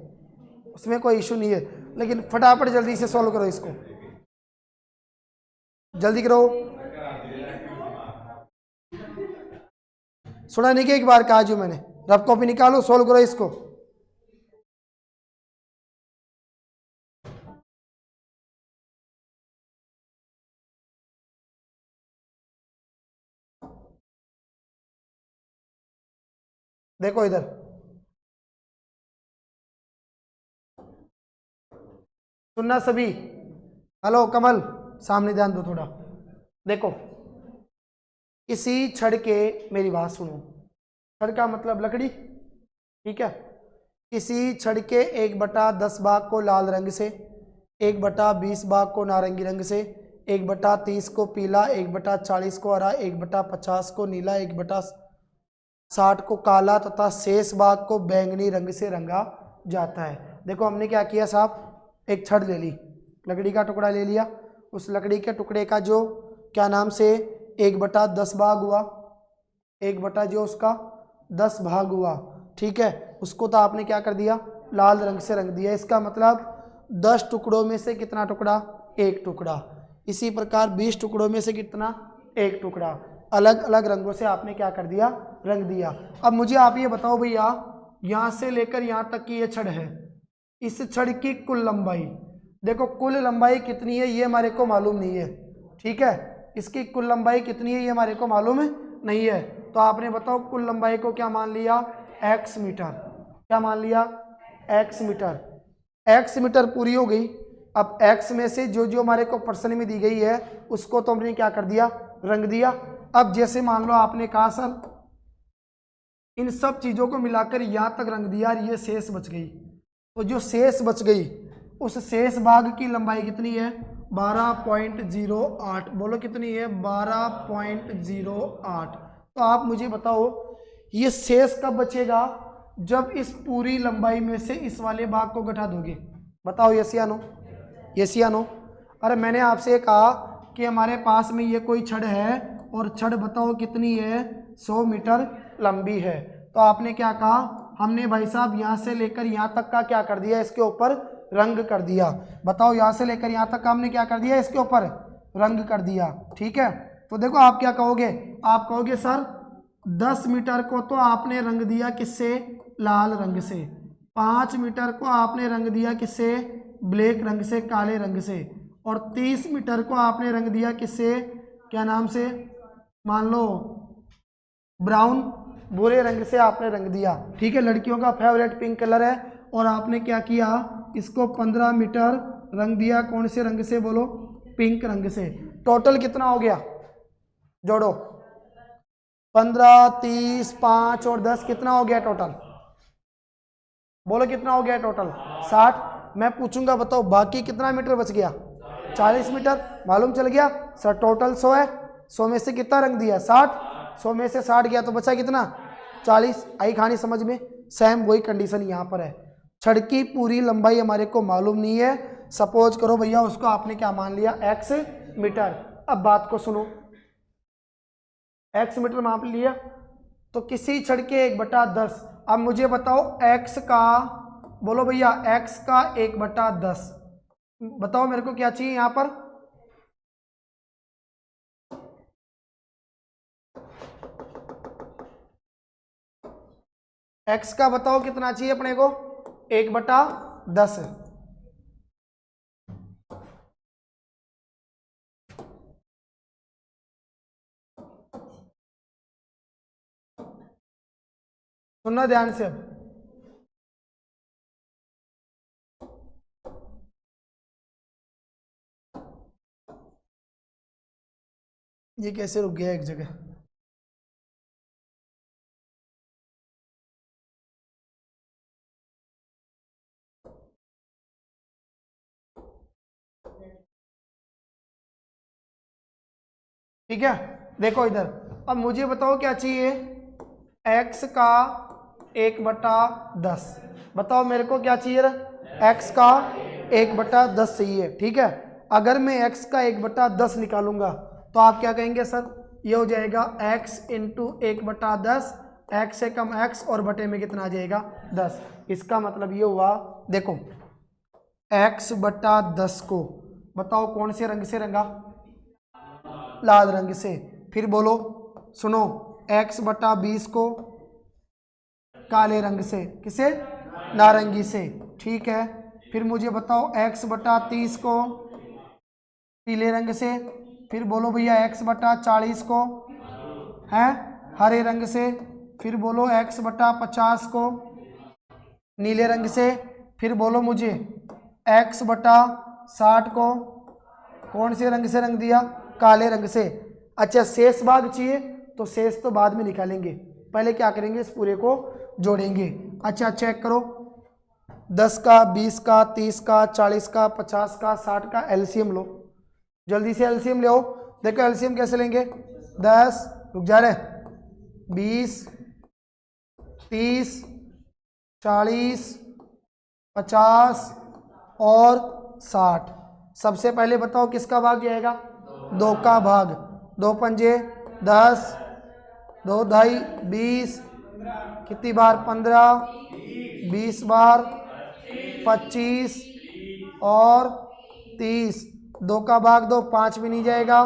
[SPEAKER 1] उसमें कोई इशू नहीं है, लेकिन फटाफट जल्दी से सॉल्व करो इसको, जल्दी करो। सुना नहीं कि एक बार कहा जो मैंने? रफ कॉपी निकालो, सॉल्व करो इसको। देखो इधर, सुनना सभी। हेलो कमल, सामने ध्यान दो थोड़ा। देखो किसी छड़ के, मेरी बात सुनो, छड़ का मतलब लकड़ी, ठीक है। किसी छड़ के 1/10 भाग को लाल रंग से, 1/20 भाग को नारंगी रंग से, 1/30 को पीला, 1/40 को हरा, 1/50 को नीला, 1/60 को काला तथा शेष भाग को बैंगनी रंग से रंगा जाता है। देखो हमने क्या किया साहब, एक छड़ ले ली, लकड़ी का टुकड़ा ले लिया, उस लकड़ी के टुकड़े का जो क्या नाम से 1/10 भाग हुआ, 1/10 भाग हुआ, ठीक है, उसको तो आपने क्या कर दिया? लाल रंग से रंग दिया। इसका मतलब 10 टुकड़ों में से कितना टुकड़ा? 1 टुकड़ा। इसी प्रकार 20 टुकड़ों में से कितना? 1 टुकड़ा। अलग अलग रंगों से आपने क्या कर दिया? रंग दिया। अब मुझे आप ये बताओ भैया, यहाँ से लेकर यहाँ तक की ये छड़ है, इस छड़ की कुल लंबाई, देखो कुल लंबाई कितनी है ये हमारे को मालूम नहीं है, ठीक है, इसकी कुल लंबाई कितनी है ये हमारे को मालूम नहीं है। तो आपने बताओ कुल लंबाई को क्या मान लिया? x metre. क्या मान लिया? x metre. x मीटर पूरी हो गई। अब x में से जो जो हमारे को प्रश्न में दी गई है उसको तो हमने क्या कर दिया? रंग दिया। अब जैसे मान लो आपने कहा सर इन सब चीज़ों को मिलाकर यहाँ तक रंग दिया और ये शेष बच गई, तो जो शेष बच गई उस शेष भाग की लंबाई कितनी है? 12.08। बोलो कितनी है? 12.08। तो आप मुझे बताओ ये शेष कब बचेगा? जब इस पूरी लंबाई में से इस वाले भाग को घटा दोगे। बताओ यस या नो, यस या नो। अरे मैंने आपसे कहा कि हमारे पास में ये कोई छड़ है और छड़ बताओ कितनी है, 100 मीटर लंबी है। तो आपने क्या कहा, हमने भाई साहब यहाँ से लेकर यहाँ तक का क्या कर दिया, इसके ऊपर रंग कर दिया। बताओ यहाँ से लेकर यहाँ तक का हमने क्या कर दिया, इसके ऊपर रंग कर दिया। ठीक है, तो देखो आप क्या कहोगे, आप कहोगे सर 10 मीटर को तो आपने रंग दिया किससे, लाल रंग से। 5 मीटर को आपने रंग दिया किससे, ब्लैक रंग से, काले रंग से। और 30 मीटर को आपने रंग दिया किससे, क्या नाम से, मान लो ब्राउन, भूरे रंग से आपने रंग दिया। ठीक है, लड़कियों का फेवरेट पिंक कलर है। और आपने क्या किया, इसको 15 मीटर रंग दिया, कौन से रंग से, बोलो, पिंक रंग से। टोटल कितना हो गया, जोड़ो, 15, 30, 5 और 10 कितना हो गया टोटल, बोलो कितना हो गया टोटल, 60। मैं पूछूंगा बताओ बाकी कितना मीटर बच गया, 40 मीटर। मालूम चल गया सर, टोटल 100 है, 100 में से कितना रंग दिया, 60। 100 में से 60 गया तो बचा कितना, 40। आई कहानी समझ में। सेम वही कंडीशन यहाँ पर है। छड़ की पूरी लंबाई हमारे को मालूम नहीं है, सपोज करो भैया उसको आपने क्या मान लिया, x मीटर। अब बात को सुनो, x मीटर माप लिया तो किसी छड़ के 1/10। अब मुझे बताओ x का, बोलो भैया x का 1/10, बताओ मेरे को क्या चाहिए यहाँ पर, x का बताओ कितना चाहिए अपने को, 1/10। सुनना ध्यान से। अब ये कैसे रुक गया एक जगह, ठीक है। देखो इधर, अब मुझे बताओ क्या चाहिए, x का 1/10। बताओ मेरे को क्या चाहिए, x का 1/10 चाहिए। ठीक है, अगर मैं x का 1/10 निकालूंगा तो आप क्या कहेंगे सर, ये हो जाएगा x इंटू 1/10, x से कम x और बटे में कितना आ जाएगा, 10। इसका मतलब ये हुआ, देखो x/10 को बताओ कौन से रंग से रंगा, लाल रंग से। फिर बोलो, सुनो, x/20 को काले रंग से, किसे, नारंगी से। ठीक है, फिर मुझे बताओ x/30 को पीले रंग से। फिर बोलो भैया x/40 को है हरे रंग से। फिर बोलो x/50 को नीले रंग से। फिर बोलो मुझे x/60 को कौन से रंग से रंग दिया, काले रंग से। अच्छा, शेष भाग चाहिए तो शेष तो बाद में निकालेंगे, पहले क्या करेंगे, इस पूरे को जोड़ेंगे। अच्छा चेक करो, 10 का, 20 का, 30 का, 40 का, 50 का, 60 का एलसीएम लो, जल्दी से एलसीएम ले आओ। देखो एलसीएम कैसे लेंगे, 10, रुक जा रहे, 20, 30, 40, 50 और 60। सबसे पहले बताओ किसका भाग जाएगा, 2 का भाग। 2 पंजे 10, 2 ढाई 20, कितनी बार, 15, 20 बार 25 और 30। 2 का भाग 2, 5 में नहीं जाएगा,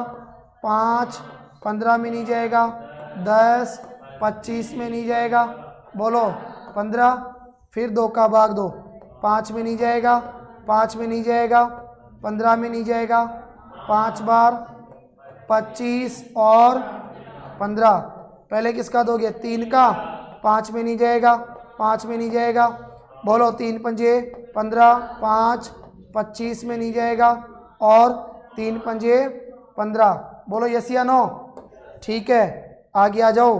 [SPEAKER 1] 5, 15 में नहीं जाएगा, 10, 25 में नहीं जाएगा, बोलो 15। फिर 2 का भाग 2, 5 में नहीं जाएगा, 5 में नहीं जाएगा, 15 में नहीं जाएगा, 5 बार 25 और 15। पहले किसका दोगे, 3 का, 5 में नहीं जाएगा, 5 में नहीं जाएगा, बोलो 3 पंजे 15, 5, 25 में नहीं जाएगा और 3 पंजे 15, बोलो यस या नो। ठीक है, आगे आ जाओ,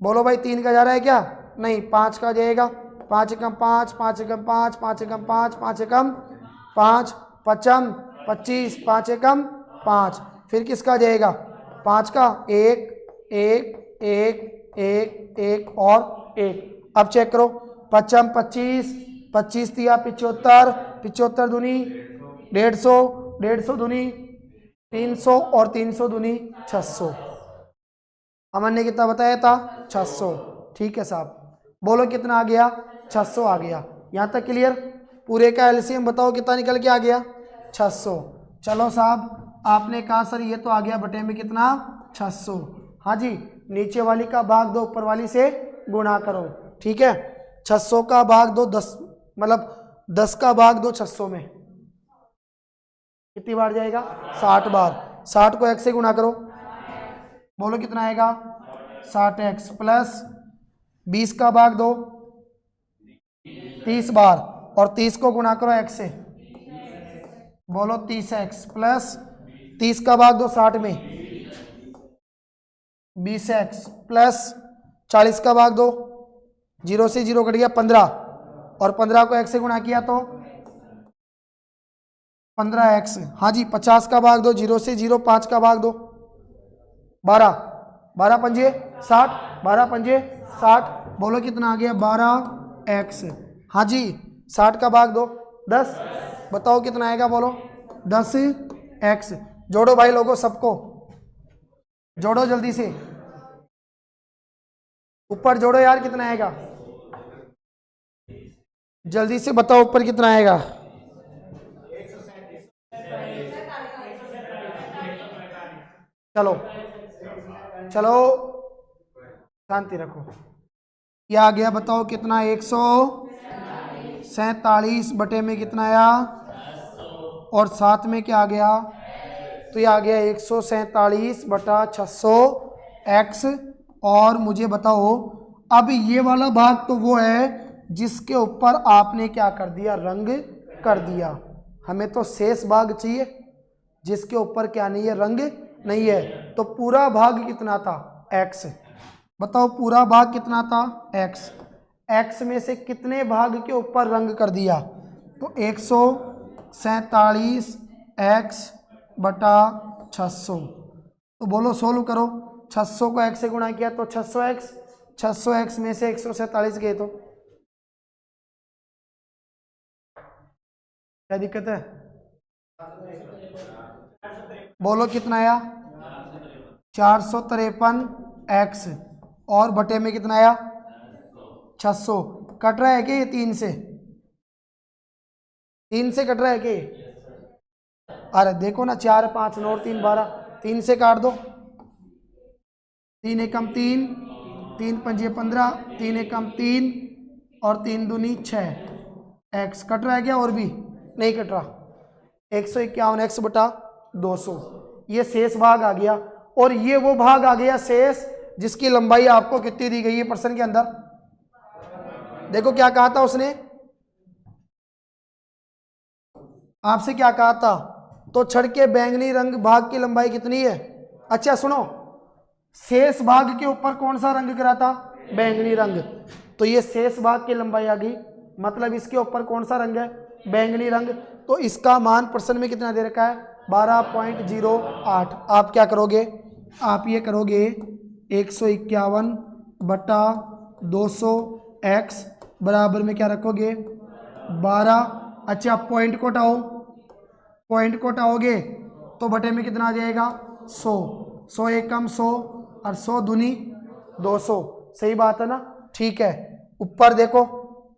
[SPEAKER 1] बोलो भाई 3 का जा रहा है क्या, नहीं 5 का जाएगा, 5 एकम 5, 5 एकम 5, 5 एकम 5, 5 एकम 5, 5 25, 5 एकम 5। फिर किसका जाएगा, 5 का, 1 1 1 1 1 और 1। अब चेक करो, पचम 25, 25 तिया 75, 75 दूनी 150, 150 दूनी 300 और 300 दूनी 600। अमन ने कितना बताया था? 600। ठीक है साहब, बोलो कितना आ गया? 600 आ गया। यहाँ तक क्लियर? पूरे का एलसीएम बताओ कितना निकल के आ गया? 600। चलो साहब, आपने कहा सर ये तो आ गया बटे में कितना? 600। हाँ जी, नीचे वाली का भाग दो, ऊपर वाली से गुणा करो। ठीक है, 600 का भाग दो 10, मतलब 10 का भाग दो 600 में, कितनी बार जाएगा? 60 बार। 60 को x से गुणा करो, बोलो कितना आएगा? 60x प्लस 20 का भाग दो 30 बार, और 30 को गुणा करो x से, बोलो 30x प्लस 30 का भाग दो 60 में 20x प्लस 40 का भाग दो, 0 से 0 कट गया 15, और 15 को x से गुणा किया तो 15x। हाँ जी, 50 का भाग दो, 0 से 0 5 का भाग दो 12, 12 पंजे 60, 12 पंजे 60, बोलो कितना आ गया? 12x। हाँ जी, 60 का भाग दो 10, बताओ कितना आएगा? बोलो 10x। जोड़ो भाई लोगों, सबको जोड़ो जल्दी से, ऊपर जोड़ो यार, कितना आएगा? जल्दी से बताओ ऊपर कितना आएगा? चलो चलो, शांति रखो। क्या आ गया बताओ कितना? 147 बटे में कितना आया? और साथ में क्या आ गया? तो ये आ गया 147 बटा 600x। और मुझे बताओ, अब ये वाला भाग तो वो है जिसके ऊपर आपने क्या कर दिया? रंग कर दिया। हमें तो शेष भाग चाहिए जिसके ऊपर क्या नहीं है? रंग नहीं है। तो पूरा भाग कितना था? x। बताओ पूरा भाग कितना था? x। x में से कितने भाग के ऊपर रंग कर दिया? तो 147x बटा 600। तो बोलो सोल्व करो, 600 को x से गुणा किया तो 600x, 600x में से 147 गए तो क्या दिक्कत है? बोलो कितना आया? 453x। और बटे में कितना आया? 600। कट रहा है कि ये 3 से? 3 से कट रहा है कि? अरे देखो ना, 4 5 9 3 12, 3 से काट दो। 3 एकम 3, 3 पंजे 15, 3 एकम 3 और 3 दूनी 6। x कट रहा है क्या? और भी नहीं कट रहा। 151x बटा 200, ये शेष भाग आ गया। और ये वो भाग आ गया शेष जिसकी लंबाई आपको कितनी दी गई है प्रश्न के अंदर? देखो क्या कहा था उसने, आपसे क्या कहा था? तो छड़ के बैंगनी रंग भाग की लंबाई कितनी है? अच्छा सुनो, शेष भाग के ऊपर कौन सा रंग करा था? बैंगनी रंग। तो ये शेष भाग की लंबाई आ गई, मतलब इसके ऊपर कौन सा रंग है? बैंगनी रंग। तो इसका मान प्रश्न में कितना दे रखा है? 12.08। आप क्या करोगे? आप ये करोगे 151 बटा 200x बराबर में क्या रखोगे? 12। अच्छा पॉइंट को हटाओ, पॉइंट को हटाओगे तो बटे में कितना आ जाएगा? 100। 100 एकम 100 और 100 दूनी 200। सही बात है ना? ठीक है, ऊपर देखो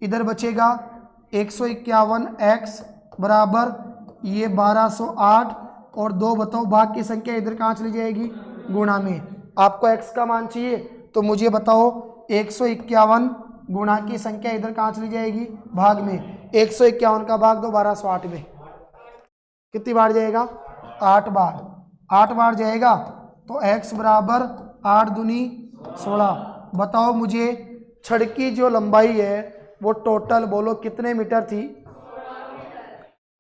[SPEAKER 1] इधर बचेगा 151x बराबर ये 1208, और 2 बताओ भाग की संख्या इधर कहाँ चली जाएगी? गुणा में। आपको x का मान चाहिए तो मुझे बताओ 151 गुणा की संख्या इधर कहाँ चली जाएगी? भाग में। 151 का भाग दो 1208 में, कितनी बार जाएगा? 8 बार। 8 बार जाएगा तो x बराबर 8 दूनी 16। बताओ मुझे छड़ की जो लंबाई है वो टोटल बोलो कितने मीटर थी?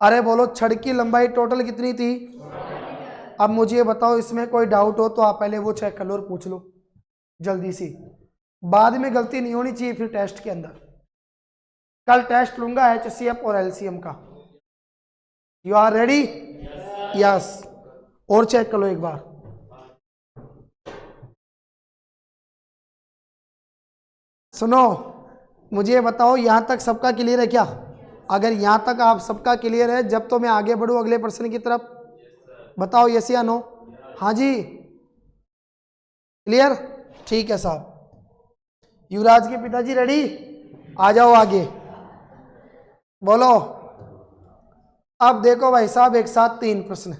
[SPEAKER 1] अरे बोलो छड़ की लंबाई टोटल कितनी थी? अब मुझे बताओ, इसमें कोई डाउट हो तो आप पहले वो चेक कर लो और पूछ लो जल्दी से, बाद में गलती नहीं होनी चाहिए फिर टेस्ट के अंदर। कल टेस्ट लूंगा HCF और LCM का। You are ready? यस। और चेक कर लो एक बार। सुनो, मुझे बताओ यहाँ तक सबका क्लियर है क्या? अगर यहाँ तक आप सबका क्लियर है, जब तो मैं आगे बढ़ूँ अगले प्रश्न की तरफ, बताओ यस या नो? हाँ जी, क्लियर, ठीक है साहब। युवराज के पिताजी रेडी, आ जाओ आगे, बोलो। अब देखो भाई साहब, एक साथ 3 प्रश्न,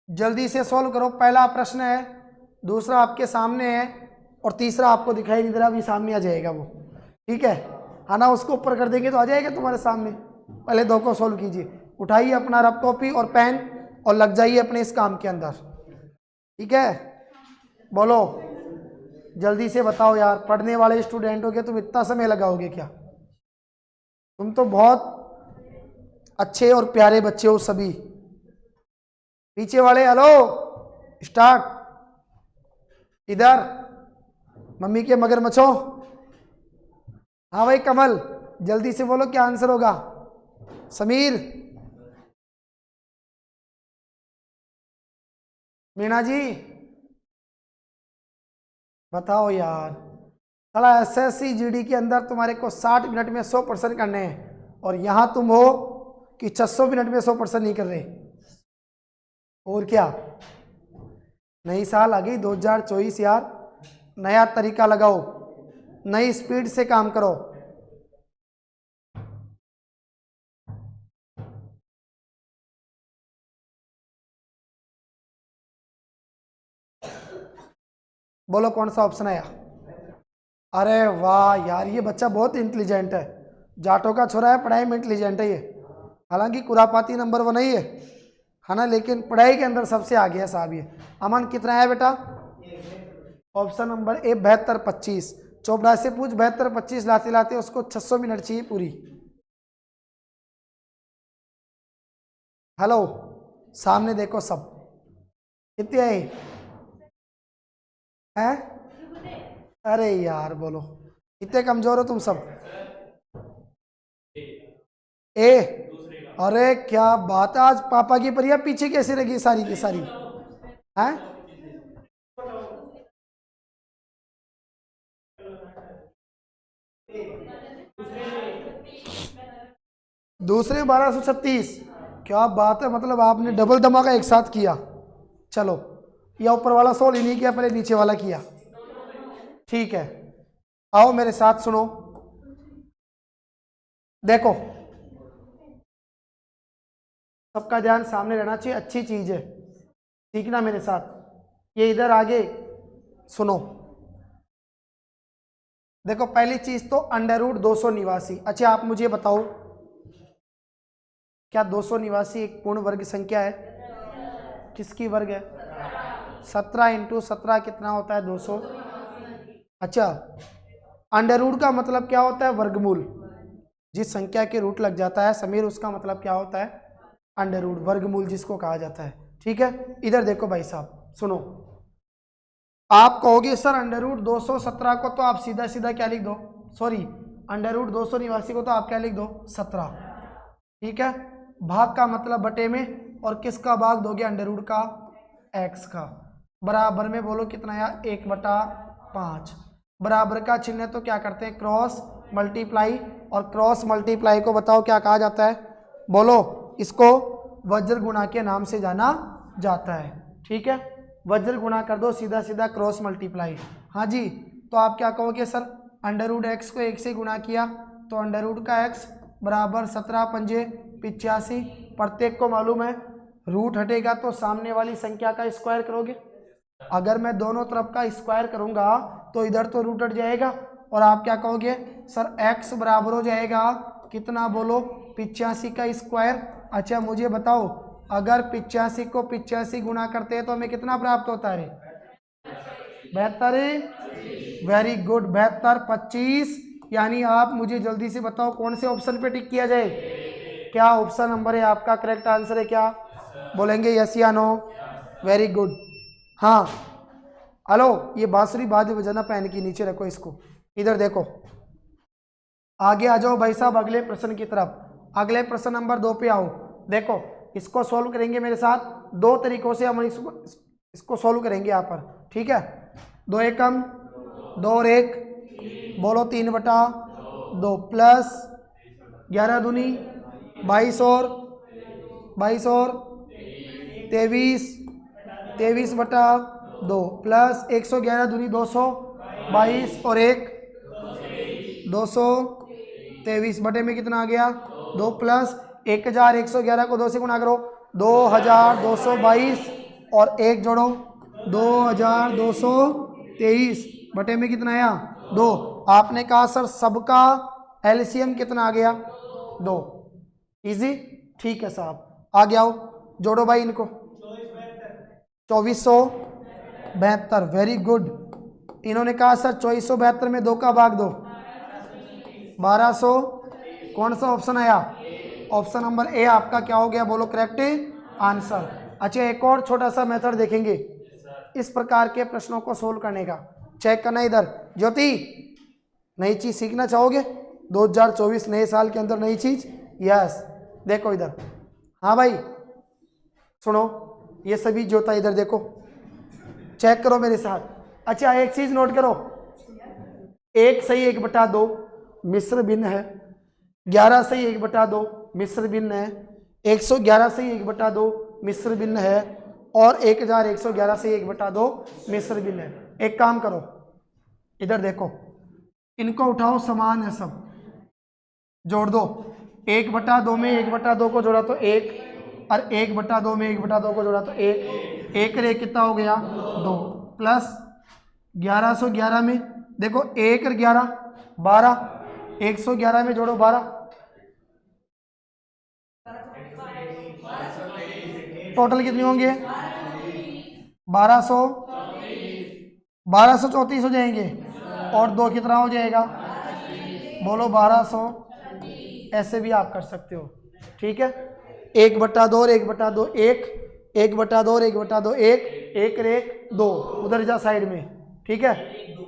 [SPEAKER 1] जल्दी से सॉल्व करो। पहला प्रश्न है, दूसरा आपके सामने है, और तीसरा आपको दिखाई नहीं दे रहा, अभी सामने आ जाएगा वो, ठीक है ना? उसको ऊपर कर देंगे तो आ जाएगा तुम्हारे सामने। पहले 2 को सॉल्व कीजिए, उठाइए अपना रफ कॉपी और पेन और लग जाइए अपने इस काम के अंदर, ठीक है? बोलो जल्दी से बताओ यार, पढ़ने वाले स्टूडेंट हो के तुम इतना समय लगाओगे क्या? तुम तो बहुत अच्छे और प्यारे बच्चे हो सभी। पीछे वाले हेलो, स्टार्ट, इधर मम्मी के मगरमच्छों। हाँ भाई कमल, जल्दी से बोलो क्या आंसर होगा? समीर, मीना जी बताओ यार। साला एसएससी जीडी के अंदर तुम्हारे को 60 मिनट में 100% करने हैं, और यहाँ तुम हो कि 600 मिनट में 100% नहीं कर रहे। और क्या, नई साल आ गई 2024 यार, नया तरीका लगाओ, नई स्पीड से काम करो। बोलो कौन सा ऑप्शन आया? अरे वाह यार, ये बच्चा बहुत इंटेलिजेंट है, जाटों का छोरा है, पढ़ाई में इंटेलिजेंट है ये। हालांकि कुरापाती नंबर 1 नहीं है ना, लेकिन पढ़ाई के अंदर सबसे आगे है साहब ये। अमन कितना है बेटा? Option number A 72-25। चोपड़ा से पूछ, 72-25 लाते लाते उसको 600 मिनट चाहिए पूरी। हेलो, सामने देखो सब, कितने आए हैं? अरे यार बोलो, कितने कमजोर हो तुम सब? ए, अरे क्या बात है, आज पापा की परिया पीछे कैसे रही सारी की सारी हैं? दूसरे 1236, क्या बात है, मतलब आपने डबल धमाका एक साथ किया। चलो, या ऊपर वाला सोल्व ही नहीं किया, पहले नीचे वाला किया, ठीक है। आओ मेरे साथ सुनो, देखो सबका ध्यान सामने रहना चाहिए, अच्छी चीज है, सीखना मेरे साथ। ये इधर आगे सुनो, देखो पहली चीज तो √200 निवासी। अच्छा आप मुझे बताओ, क्या 200 निवासी एक पूर्ण वर्ग संख्या है? किसकी वर्ग है? 17 × 17 कितना होता है? 200। अच्छा, अंडर का मतलब क्या होता है? वर्गमूल। जिस संख्या के रूट लग जाता है समीर, उसका मतलब क्या होता है? अंडर रूट, वर्गमूल जिसको कहा जाता है, ठीक है? इधर देखो भाई साहब सुनो, आप कहोगे सर √217 को तो आप सीधा सीधा क्या लिख दो, सॉरी √200 निवासी को तो आप क्या लिख दो? 17, ठीक है? भाग का मतलब बटे में, और किसका भाग दोगे? अंडर का, x का। बराबर में बोलो कितना आया? 1/5। बराबर का चिन्ह तो क्या करते हैं? क्रॉस मल्टीप्लाई, और क्रॉस मल्टीप्लाई को बताओ क्या कहा जाता है? बोलो, इसको वज्र गुणा के नाम से जाना जाता है, ठीक है? वज्र गुणा कर दो, सीधा सीधा क्रॉस मल्टीप्लाई। हाँ जी, तो आप क्या कहोगे सर? √x को 1 से गुणा किया तो अंडर का x बराबर 17 पंजे 85। प्रत्येक को मालूम है रूट हटेगा तो सामने वाली संख्या का स्क्वायर करोगे। अगर मैं दोनों तरफ का स्क्वायर करूंगा तो इधर तो रूट हट जाएगा, और आप क्या कहोगे सर? x बराबर हो जाएगा कितना? बोलो 85 का स्क्वायर। अच्छा मुझे बताओ, अगर 85 को 85 गुणा करते हैं तो हमें कितना प्राप्त होता है? 72। Very good, 72 25। यानी आप मुझे जल्दी से बताओ कौन से ऑप्शन पे टिक किया जाए? क्या ऑप्शन नंबर है आपका करेक्ट आंसर है? क्या बोलेंगे? यस या नो? Very good. हाँ हेलो, ये बांसुरी बाद में बजाना, पहन के नीचे रखो इसको। इधर देखो, आगे आ जाओ भाई साहब अगले प्रश्न की तरफ। अगले प्रश्न नंबर 2 पे आओ। देखो इसको सॉल्व करेंगे मेरे साथ, 2 तरीकों से हम इसको सॉल्व करेंगे यहाँ पर, ठीक है? 2 एकम 2 और 1 बोलो 3/2 प्लस 11 दूनी 22 और 23 23/2 प्लस 111 दूनी 222 और 1 223 बटे में कितना आ गया 2 प्लस 1111 को 2 से गुणा करो 2222 और 1 जोड़ो 2223 बटे में कितना आया 2। आपने कहा सर सबका एलसीएम कितना आ गया 2। इजी, ठीक है साहब, आगे आओ, जोड़ो भाई इनको 2472, वेरी गुड। इन्होंने कहा सर 2472 में 2 का भाग दो 1200, कौन सा ऑप्शन आया, ऑप्शन नंबर ए आपका क्या हो गया, बोलो करेक्ट आंसर। अच्छा एक और छोटा सा मेथड देखेंगे इस प्रकार के प्रश्नों को सोल्व करने का, चेक करना इधर। ज्योति नई चीज सीखना चाहोगे 2024 नए साल के अंदर नई चीज, यस देखो इधर, हाँ भाई सुनो ये सभी जोता इधर देखो, चेक करो मेरे साथ। अच्छा एक चीज नोट करो, 1 सही 1/2 मिश्र भिन्न है, 11 सही 1/2 मिश्र भिन्न है, 111 सही 1/2 मिश्र भिन्न है और 1111 सही 1/2 मिश्र भिन्न है। एक काम करो इधर देखो, इनको उठाओ समान है सब, जोड़ दो 1/2 में 1/2 को जोड़ा तो 1 और 1/2 में 1/2 को जोड़ा तो 1, 1 रे कितना हो गया 2 प्लस 1111 में देखो 1 और 11 12, 111 में जोड़ो 12, टोटल कितने होंगे 1234 हो जाएंगे और 2 कितना हो जाएगा, बोलो 1200, ऐसे भी आप कर सकते हो, ठीक है। 1/2 और 1/2 1, 1/2 और 1/2 1, 1 और 1 2, उधर जा साइड में, ठीक है,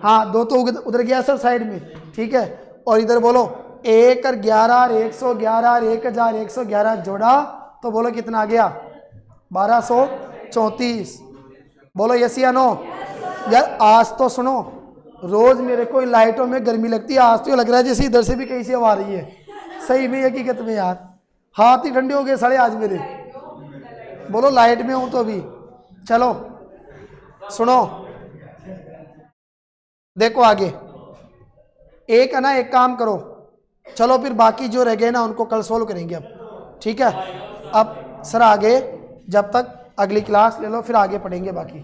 [SPEAKER 1] हाँ 2 तो उधर गया सर साइड में, ठीक है। और इधर बोलो 1 और 11 और 111 और 1111 जोड़ा तो बोलो कितना आ गया 1234, बोलो यस या नो। यार आज तो सुनो, रोज मेरे को इन लाइटों में गर्मी लगती है, आज तो लग रहा है जैसे इधर से भी कहीं से हवा आ रही है, सही में हकीकत में यार हाथ ही ठंडे हो गए साढ़े आज मेरे, बोलो लाइट में हूं तो भी। चलो सुनो देखो आगे, एक है ना, एक काम करो, चलो फिर बाकी जो रह गए ना उनको कल सोल्व करेंगे अब, ठीक है। अब सर आगे जब तक अगली क्लास ले लो फिर आगे पढ़ेंगे बाकी।